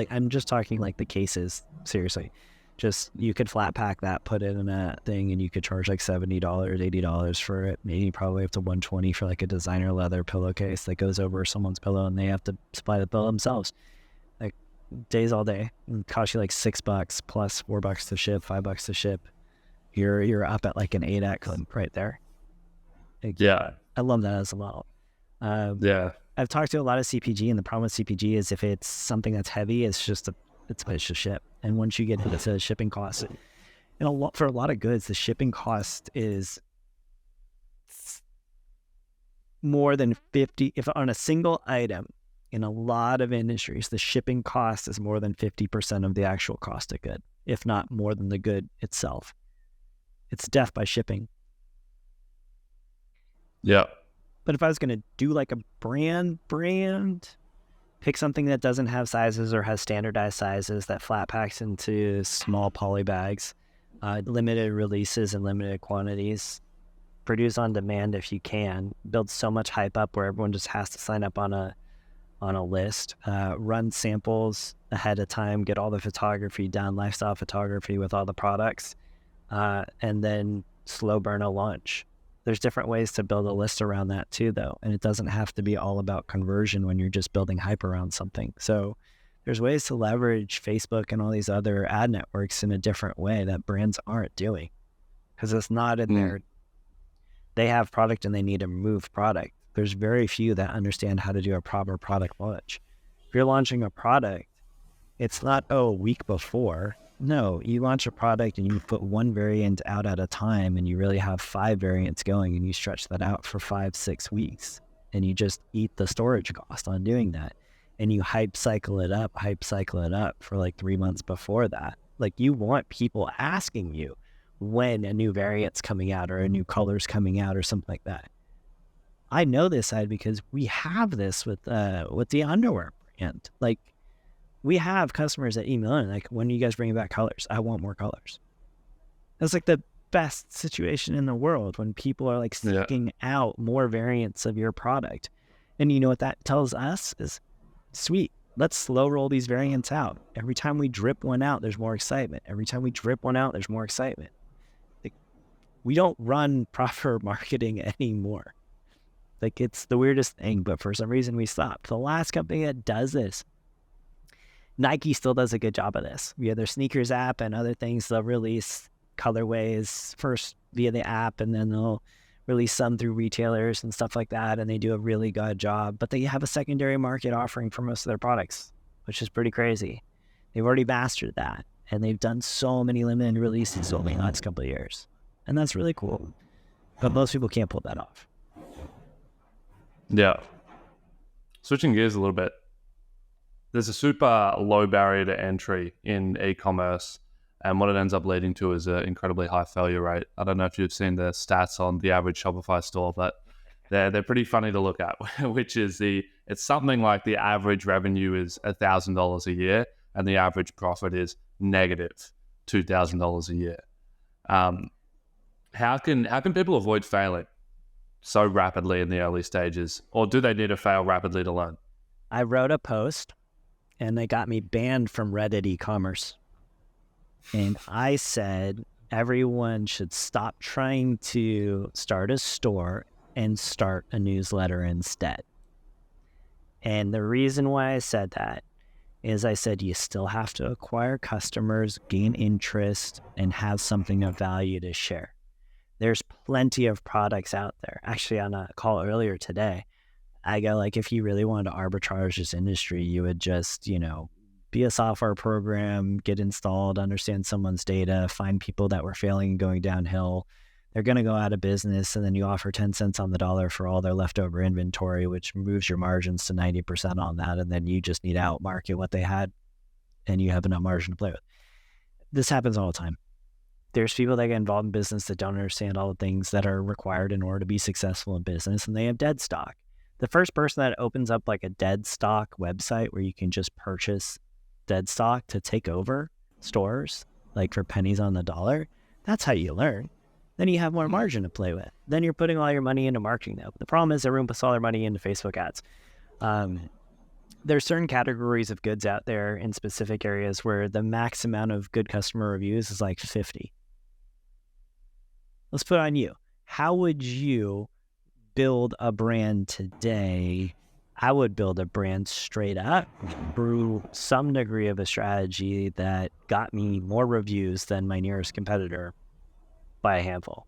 I'm just talking like the cases, seriously. Just, you could flat pack that, put it in a thing, and you could charge like $70, $80 for it, maybe probably up to $120 for like a designer leather pillowcase that goes over someone's pillow and they have to supply the pillow themselves. Like, days all day. It costs you like $6 plus $4 to ship, $5 to ship. You're up at like an 8x right there. Like, Yeah. I love that as well. Yeah. I've talked to a lot of CPG, and the problem with CPG is if it's something that's heavy, it's just it's a place to ship. And once you get into the shipping costs, and for a lot of goods, the shipping cost is more than 50. If on a single item, in a lot of industries, the shipping cost is more than 50% of the actual cost of good, if not more than the good itself. It's death by shipping. Yeah. But if I was going to do like a brand, pick something that doesn't have sizes or has standardized sizes, that flat packs into small poly bags, limited releases and limited quantities, produce on demand if you can, build so much hype up where everyone just has to sign up on a list, run samples ahead of time, get all the photography done, lifestyle photography with all the products, and then slow burn a launch. There's different ways to build a list around that too, though. And it doesn't have to be all about conversion when you're just building hype around something. So there's ways to leverage Facebook and all these other ad networks in a different way that brands aren't doing, because it's not in there. They have product and they need to move product. There's very few that understand how to do a proper product launch. If you're launching a product, it's not, a week before. No, you launch a product and you put one variant out at a time, and you really have 5 variants going, and you stretch that out for 5-6 weeks, and you just eat the storage cost on doing that. And you hype cycle it up for like 3 months before that. Like, you want people asking you when a new variant's coming out or a new color's coming out or something like that. I know this side because we have this with the underwear brand. Like, we have customers that email in, like, when are you guys bringing back colors? I want more colors. That's like the best situation in the world, when people are like seeking out more variants of your product. And you know what that tells us is, sweet, let's slow roll these variants out. Every time we drip one out, there's more excitement. Every time we drip one out, there's more excitement. Like, we don't run proper marketing anymore. Like, it's the weirdest thing, but for some reason we stopped. The last company that does this, Nike, still does a good job of this. Via their sneakers app and other things, they'll release colorways first via the app, and then they'll release some through retailers and stuff like that, and they do a really good job. But they have a secondary market offering for most of their products, which is pretty crazy. They've already mastered that, and they've done so many limited releases over the last couple of years. And that's really cool. But most people can't pull that off. Yeah. Switching gears a little bit, there's a super low barrier to entry in e-commerce, and what it ends up leading to is an incredibly high failure rate. I don't know if you've seen the stats on the average Shopify store, but they're pretty funny to look at, which is it's something like the average revenue is $1,000 a year, and the average profit is negative $2,000 a year. How can people avoid failing so rapidly in the early stages, or do they need to fail rapidly to learn? I wrote a post, and they got me banned from Reddit eCommerce. And I said everyone should stop trying to start a store and start a newsletter instead. And the reason why I said that is, I said you still have to acquire customers, gain interest, and have something of value to share. There's plenty of products out there. Actually, on a call earlier today, I go, like, if you really wanted to arbitrage this industry, you would just, be a software program, get installed, understand someone's data, find people that were failing and going downhill. They're going to go out of business, and then you offer 10 cents on the dollar for all their leftover inventory, which moves your margins to 90% on that. And then you just need to outmarket what they had, and you have enough margin to play with. This happens all the time. There's people that get involved in business that don't understand all the things that are required in order to be successful in business, and they have dead stock. The first person that opens up like a dead stock website where you can just purchase dead stock to take over stores, like for pennies on the dollar, that's how you learn. Then you have more margin to play with. Then you're putting all your money into marketing though. The problem is everyone puts all their money into Facebook ads. There's certain categories of goods out there in specific areas where the max amount of good customer reviews is like 50. Let's put it on you. How would you build a brand today? I would build a brand straight up through some degree of a strategy that got me more reviews than my nearest competitor by a handful.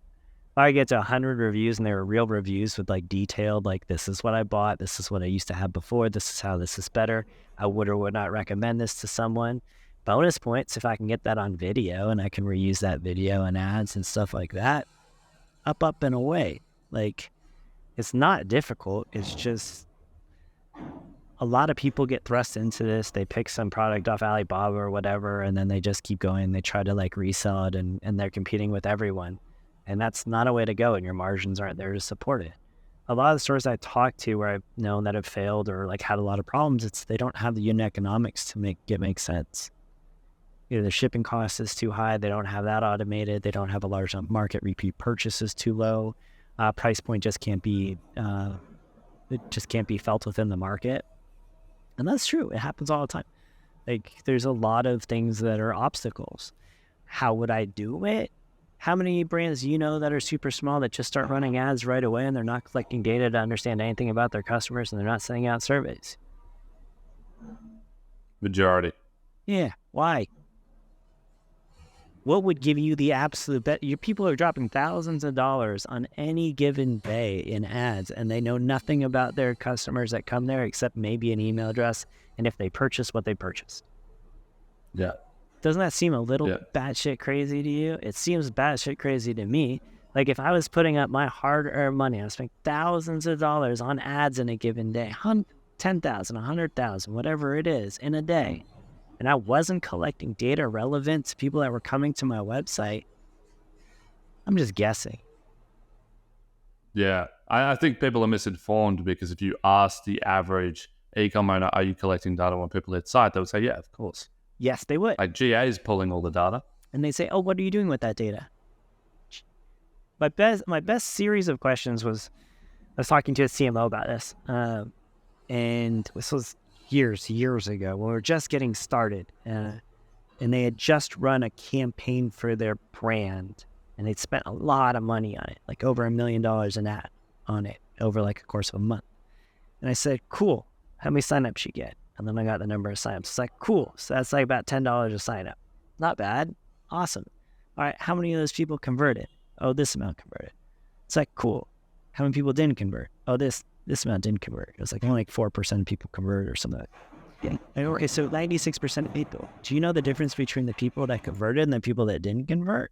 If I get to 100 reviews and they were real reviews with like detailed, like this is what I bought, this is what I used to have before, this is how this is better, I would or would not recommend this to someone. Bonus points if I can get that on video and I can reuse that video and ads and stuff like that. Up and away. Like, it's not difficult. It's just a lot of people get thrust into this. They pick some product off Alibaba or whatever, and then they just keep going. They try to like resell it, and they're competing with everyone. And that's not a way to go, and your margins aren't there to support it. A lot of the stores I talk to where I've known that have failed or like had a lot of problems, it's they don't have the unit economics to make it make sense. Either the shipping cost is too high, they don't have that automated, they don't have a large market, repeat purchase is too low, price point just can't be felt within the market. And that's true. It happens all the time. Like, there's a lot of things that are obstacles. How would I do it? How many brands do you know that are super small that just start running ads right away and they're not collecting data to understand anything about their customers and they're not sending out surveys? Majority. Yeah. Why? What would give you the absolute bet? Your people are dropping thousands of dollars on any given day in ads, and they know nothing about their customers that come there except maybe an email address and if they purchase what they purchased. Yeah. Doesn't that seem a little batshit crazy to you? It seems batshit crazy to me. Like, if I was putting up my hard-earned money, I was spending thousands of dollars on ads in a given day, 10,000, 100,000, whatever it is, in a day, and I wasn't collecting data relevant to people that were coming to my website, I'm just guessing. Yeah. I think people are misinformed because if you ask the average e-com owner, are you collecting data on people hit site? They would say, yeah, of course. Yes, they would. Like, GA is pulling all the data. And they say, oh, what are you doing with that data? My best series of questions was, I was talking to a CMO about this, and this was years ago when we were just getting started, and they had just run a campaign for their brand, and they'd spent a lot of money on it, like over $1 million an ad on it over like a course of a month. And I said, cool, how many signups you get? And then I got the number of signups. It's like, cool, so that's like about $10 a sign up. Not bad. Awesome. All right, how many of those people converted? Oh, this amount converted. It's like, cool. How many people didn't convert? Oh, this amount didn't convert. It was like only like 4% of people converted or something like that. Yeah. Okay, so 96% of people. Do you know the difference between the people that converted and the people that didn't convert?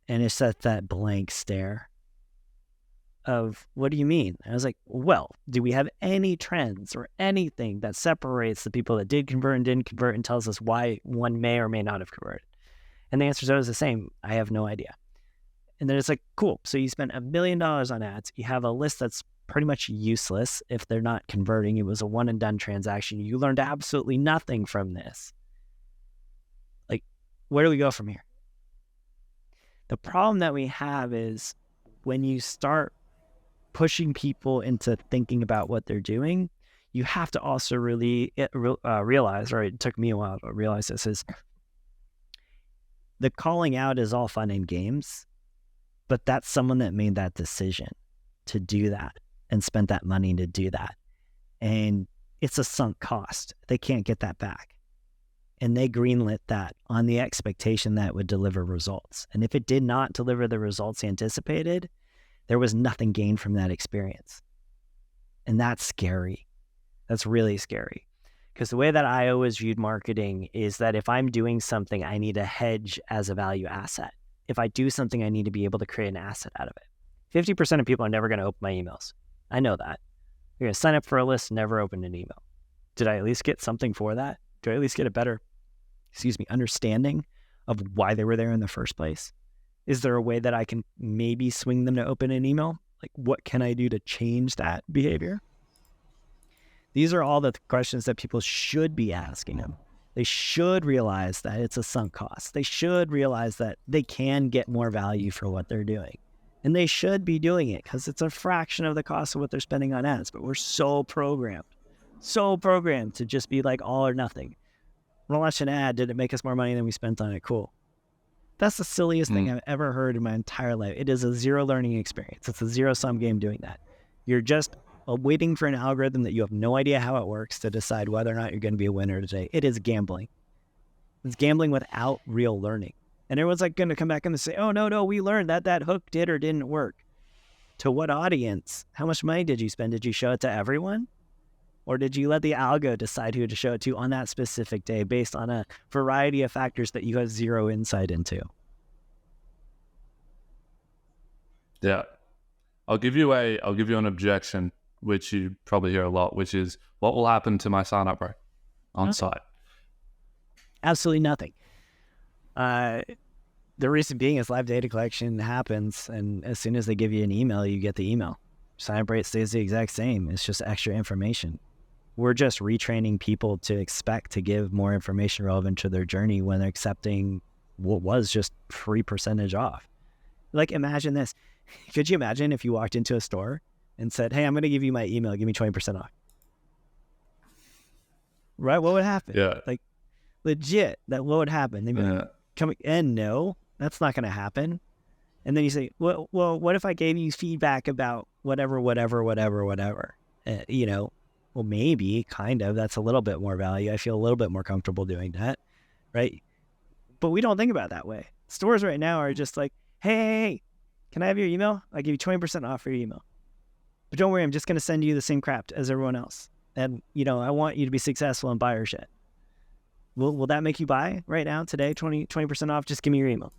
And it's that blank stare of, what do you mean? And I was like, well, do we have any trends or anything that separates the people that did convert and didn't convert and tells us why one may or may not have converted? And the answer is always the same. I have no idea. And then it's like, cool. So you spent $1 million on ads. You have a list that's pretty much useless if they're not converting. It was a one and done transaction. You learned absolutely nothing from this. Like, where do we go from here? The problem that we have is when you start pushing people into thinking about what they're doing, you have to also really realize, or it took me a while to realize this, is the calling out is all fun and games, but that's someone that made that decision to do that and spent that money to do that. And it's a sunk cost. They can't get that back. And they greenlit that on the expectation that it would deliver results. And if it did not deliver the results anticipated, there was nothing gained from that experience. And that's scary. That's really scary. Because the way that I always viewed marketing is that if I'm doing something, I need a hedge as a value asset. If I do something, I need to be able to create an asset out of it. 50% of people are never going to open my emails. I know that. They're going to sign up for a list, never open an email. Did I at least get something for that? Do I at least get a better, understanding of why they were there in the first place? Is there a way that I can maybe swing them to open an email? Like, what can I do to change that behavior? These are all the questions that people should be asking them. They should realize that it's a sunk cost. They should realize that they can get more value for what they're doing. And they should be doing it because it's a fraction of the cost of what they're spending on ads. But we're so programmed. so programmed to just be like all or nothing. Launch an ad, did it make us more money than we spent on it? Cool. That's the silliest thing I've ever heard in my entire life. It is a zero learning experience. It's a zero-sum game doing that. You're just waiting for an algorithm that you have no idea how it works to decide whether or not you're going to be a winner today. It is gambling. It's gambling without real learning. And everyone's like going to come back and say, oh, no, we learned that hook did or didn't work. To what audience? How much money did you spend? Did you show it to everyone? Or did you let the algo decide who to show it to on that specific day based on a variety of factors that you have zero insight into? Yeah. I'll give you an objection, which you probably hear a lot, which is, what will happen to my sign-up rate on site? Absolutely nothing. The reason being is live data collection happens, and as soon as they give you an email, you get the email. Sign-up rate stays the exact same. It's just extra information. We're just retraining people to expect to give more information relevant to their journey when they're accepting what was just free percentage off. Like, imagine this. Could you imagine if you walked into a store and said, hey, I'm going to give you my email, give me 20% off? Right? What would happen? Yeah. Like, legit, what would happen? They'd be like, and no, that's not going to happen. And then you say, well, what if I gave you feedback about whatever? Well, maybe, kind of, that's a little bit more value. I feel a little bit more comfortable doing that, right? But we don't think about it that way. Stores right now are just like, hey, can I have your email? I'll give you 20% off for your email. But don't worry, I'm just going to send you the same crap as everyone else. And, I want you to be successful and buy our shit. Will that make you buy right now, today, 20% off? Just give me your email.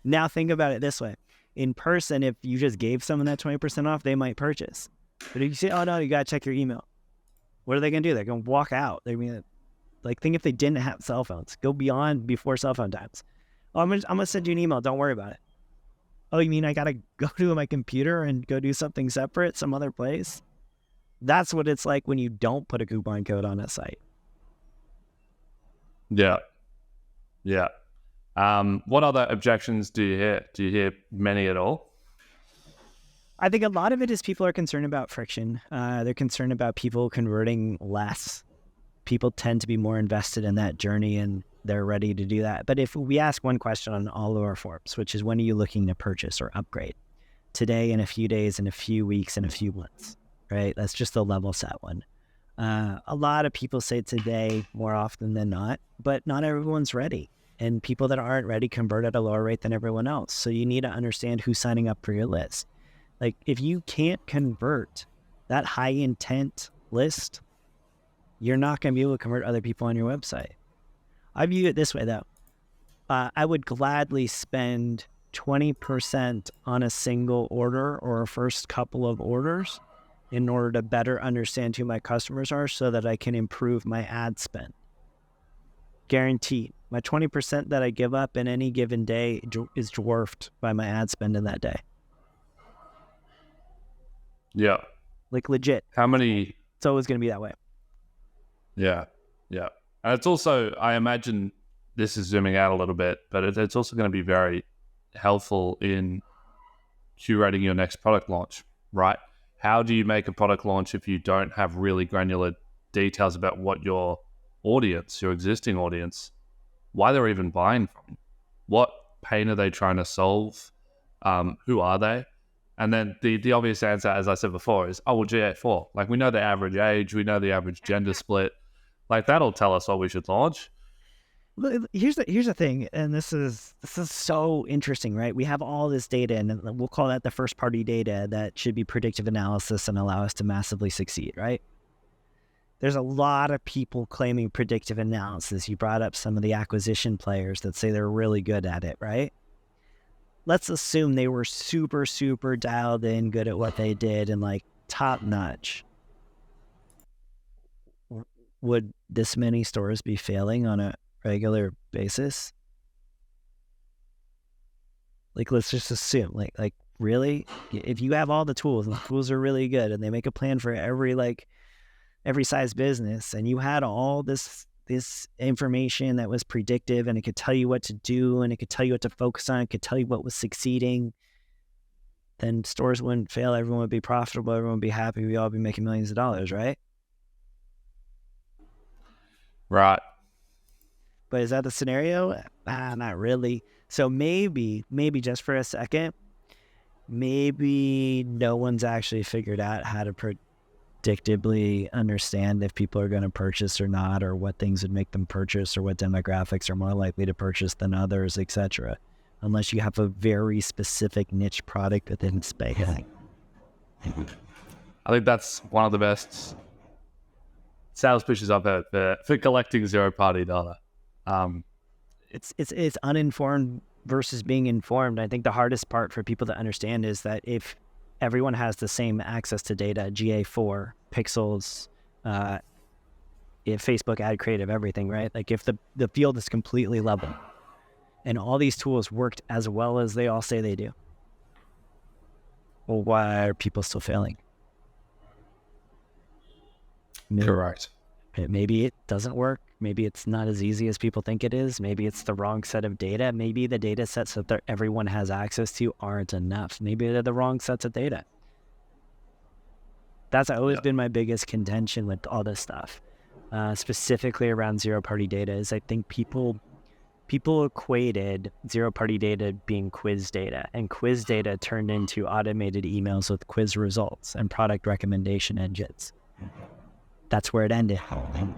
Now think about it this way. In person, if you just gave someone that 20% off, they might purchase. But if you say, oh no, you got to check your email. What are they going to do? They're going to walk out. They're going to, think if they didn't have cell phones. Go before cell phone times. Oh, I'm going to send you an email. Don't worry about it. Oh, you mean I got to go to my computer and go do something separate, some other place? That's what it's like when you don't put a coupon code on a site. Yeah. What other objections do you hear? Do you hear many at all? I think a lot of it is people are concerned about friction. They're concerned about people converting less. People tend to be more invested in that journey and they're ready to do that. But if we ask one question on all of our forms, which is, when are you looking to purchase or upgrade? Today, in a few days, in a few weeks, in a few months, right? That's just a level set one. A lot of people say today more often than not, but not everyone's ready. And people that aren't ready convert at a lower rate than everyone else. So you need to understand who's signing up for your list. Like, if you can't convert that high intent list, you're not going to be able to convert other people on your website. I view it this way, though. I would gladly spend 20% on a single order or a first couple of orders in order to better understand who my customers are so that I can improve my ad spend. Guaranteed. My 20% that I give up in any given day is dwarfed by my ad spend in that day. Yeah. Like, legit. How many? It's always going to be that way. Yeah. And it's also, I imagine, this is zooming out a little bit, but it's also going to be very helpful in curating your next product launch, right? How do you make a product launch if you don't have really granular details about what your audience, your existing audience, why they're even buying from? What pain are they trying to solve? Who are they? And then the obvious answer, as I said before, is, GA4. Like, we know the average age, we know the average gender split. Like, that'll tell us what we should launch. Here's the thing, and this is so interesting, right? We have all this data, and we'll call that the first party data that should be predictive analysis and allow us to massively succeed, right? There's a lot of people claiming predictive analysis. You brought up some of the acquisition players that say they're really good at it, right? Let's assume they were super, super dialed in, good at what they did, and like top notch. Would this many stores be failing on a regular basis? Like, let's just assume, like really, if you have all the tools and the tools are really good and they make a plan for every size business, and you had all this information that was predictive, and it could tell you what to do, and it could tell you what to focus on, it could tell you what was succeeding, then stores wouldn't fail. Everyone would be profitable. Everyone would be happy. We'd all be making millions of dollars, right? Right. But is that the scenario? Not really. So maybe just for a second, maybe no one's actually figured out how to predictably understand if people are going to purchase or not, or what things would make them purchase, or what demographics are more likely to purchase than others, etc. Unless you have a very specific niche product within space. I think that's one of the best sales pitches I've heard for collecting zero-party data. It's uninformed versus being informed. I think the hardest part for people to understand is that if everyone has the same access to data, GA4, pixels, if Facebook ad creative, everything, right? Like if the field is completely level and all these tools worked as well as they all say they do, well, why are people still failing? Correct. Maybe it doesn't work. Maybe it's not as easy as people think it is. Maybe it's the wrong set of data. Maybe the data sets that everyone has access to aren't enough. Maybe they're the wrong sets of data. That's always been my biggest contention with all this stuff, specifically around zero-party data, is I think people equated zero-party data being quiz data, and quiz data turned into automated emails with quiz results and product recommendation engines. That's where it ended.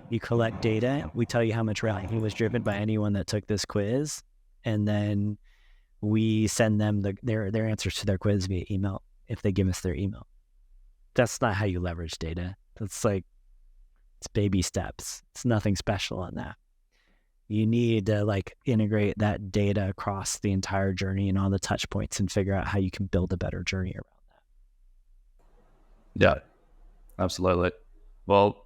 You collect data. We tell you how much revenue was driven by anyone that took this quiz, and then we send them their answers to their quiz via email if they give us their email. That's not how you leverage data. That's like, it's baby steps. It's nothing special on that. You need to like integrate that data across the entire journey and all the touch points and figure out how you can build a better journey around that. Yeah, absolutely. Well,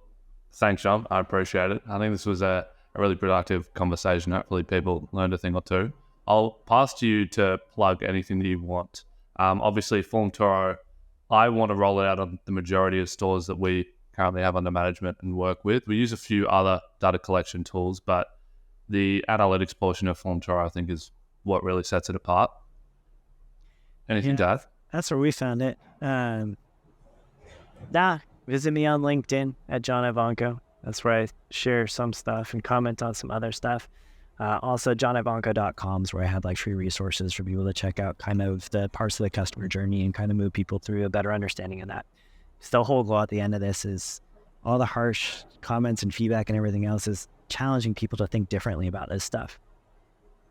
thanks, John. I appreciate it. I think this was a really productive conversation. Hopefully people learned a thing or two. I'll pass to you to plug anything that you want. Obviously, Formtoro, I want to roll it out on the majority of stores that we currently have under management and work with. We use a few other data collection tools, but the analytics portion of Formtoro, I think, is what really sets it apart. Anything to add? That's where we found it. Visit me on LinkedIn at John Ivanco. That's where I share some stuff and comment on some other stuff. Also, jonivanco.com is where I have like free resources for people to check out kind of the parts of the customer journey and kind of move people through a better understanding of that. So the whole goal at the end of this is all the harsh comments and feedback and everything else is challenging people to think differently about this stuff.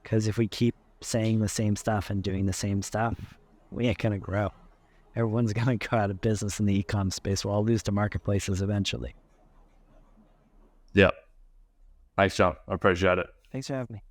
Because if we keep saying the same stuff and doing the same stuff, we ain't going to grow. Everyone's going to go out of business in the e-com space. We'll all lose to marketplaces eventually. Yep. Thanks, John. I appreciate it. Thanks for having me.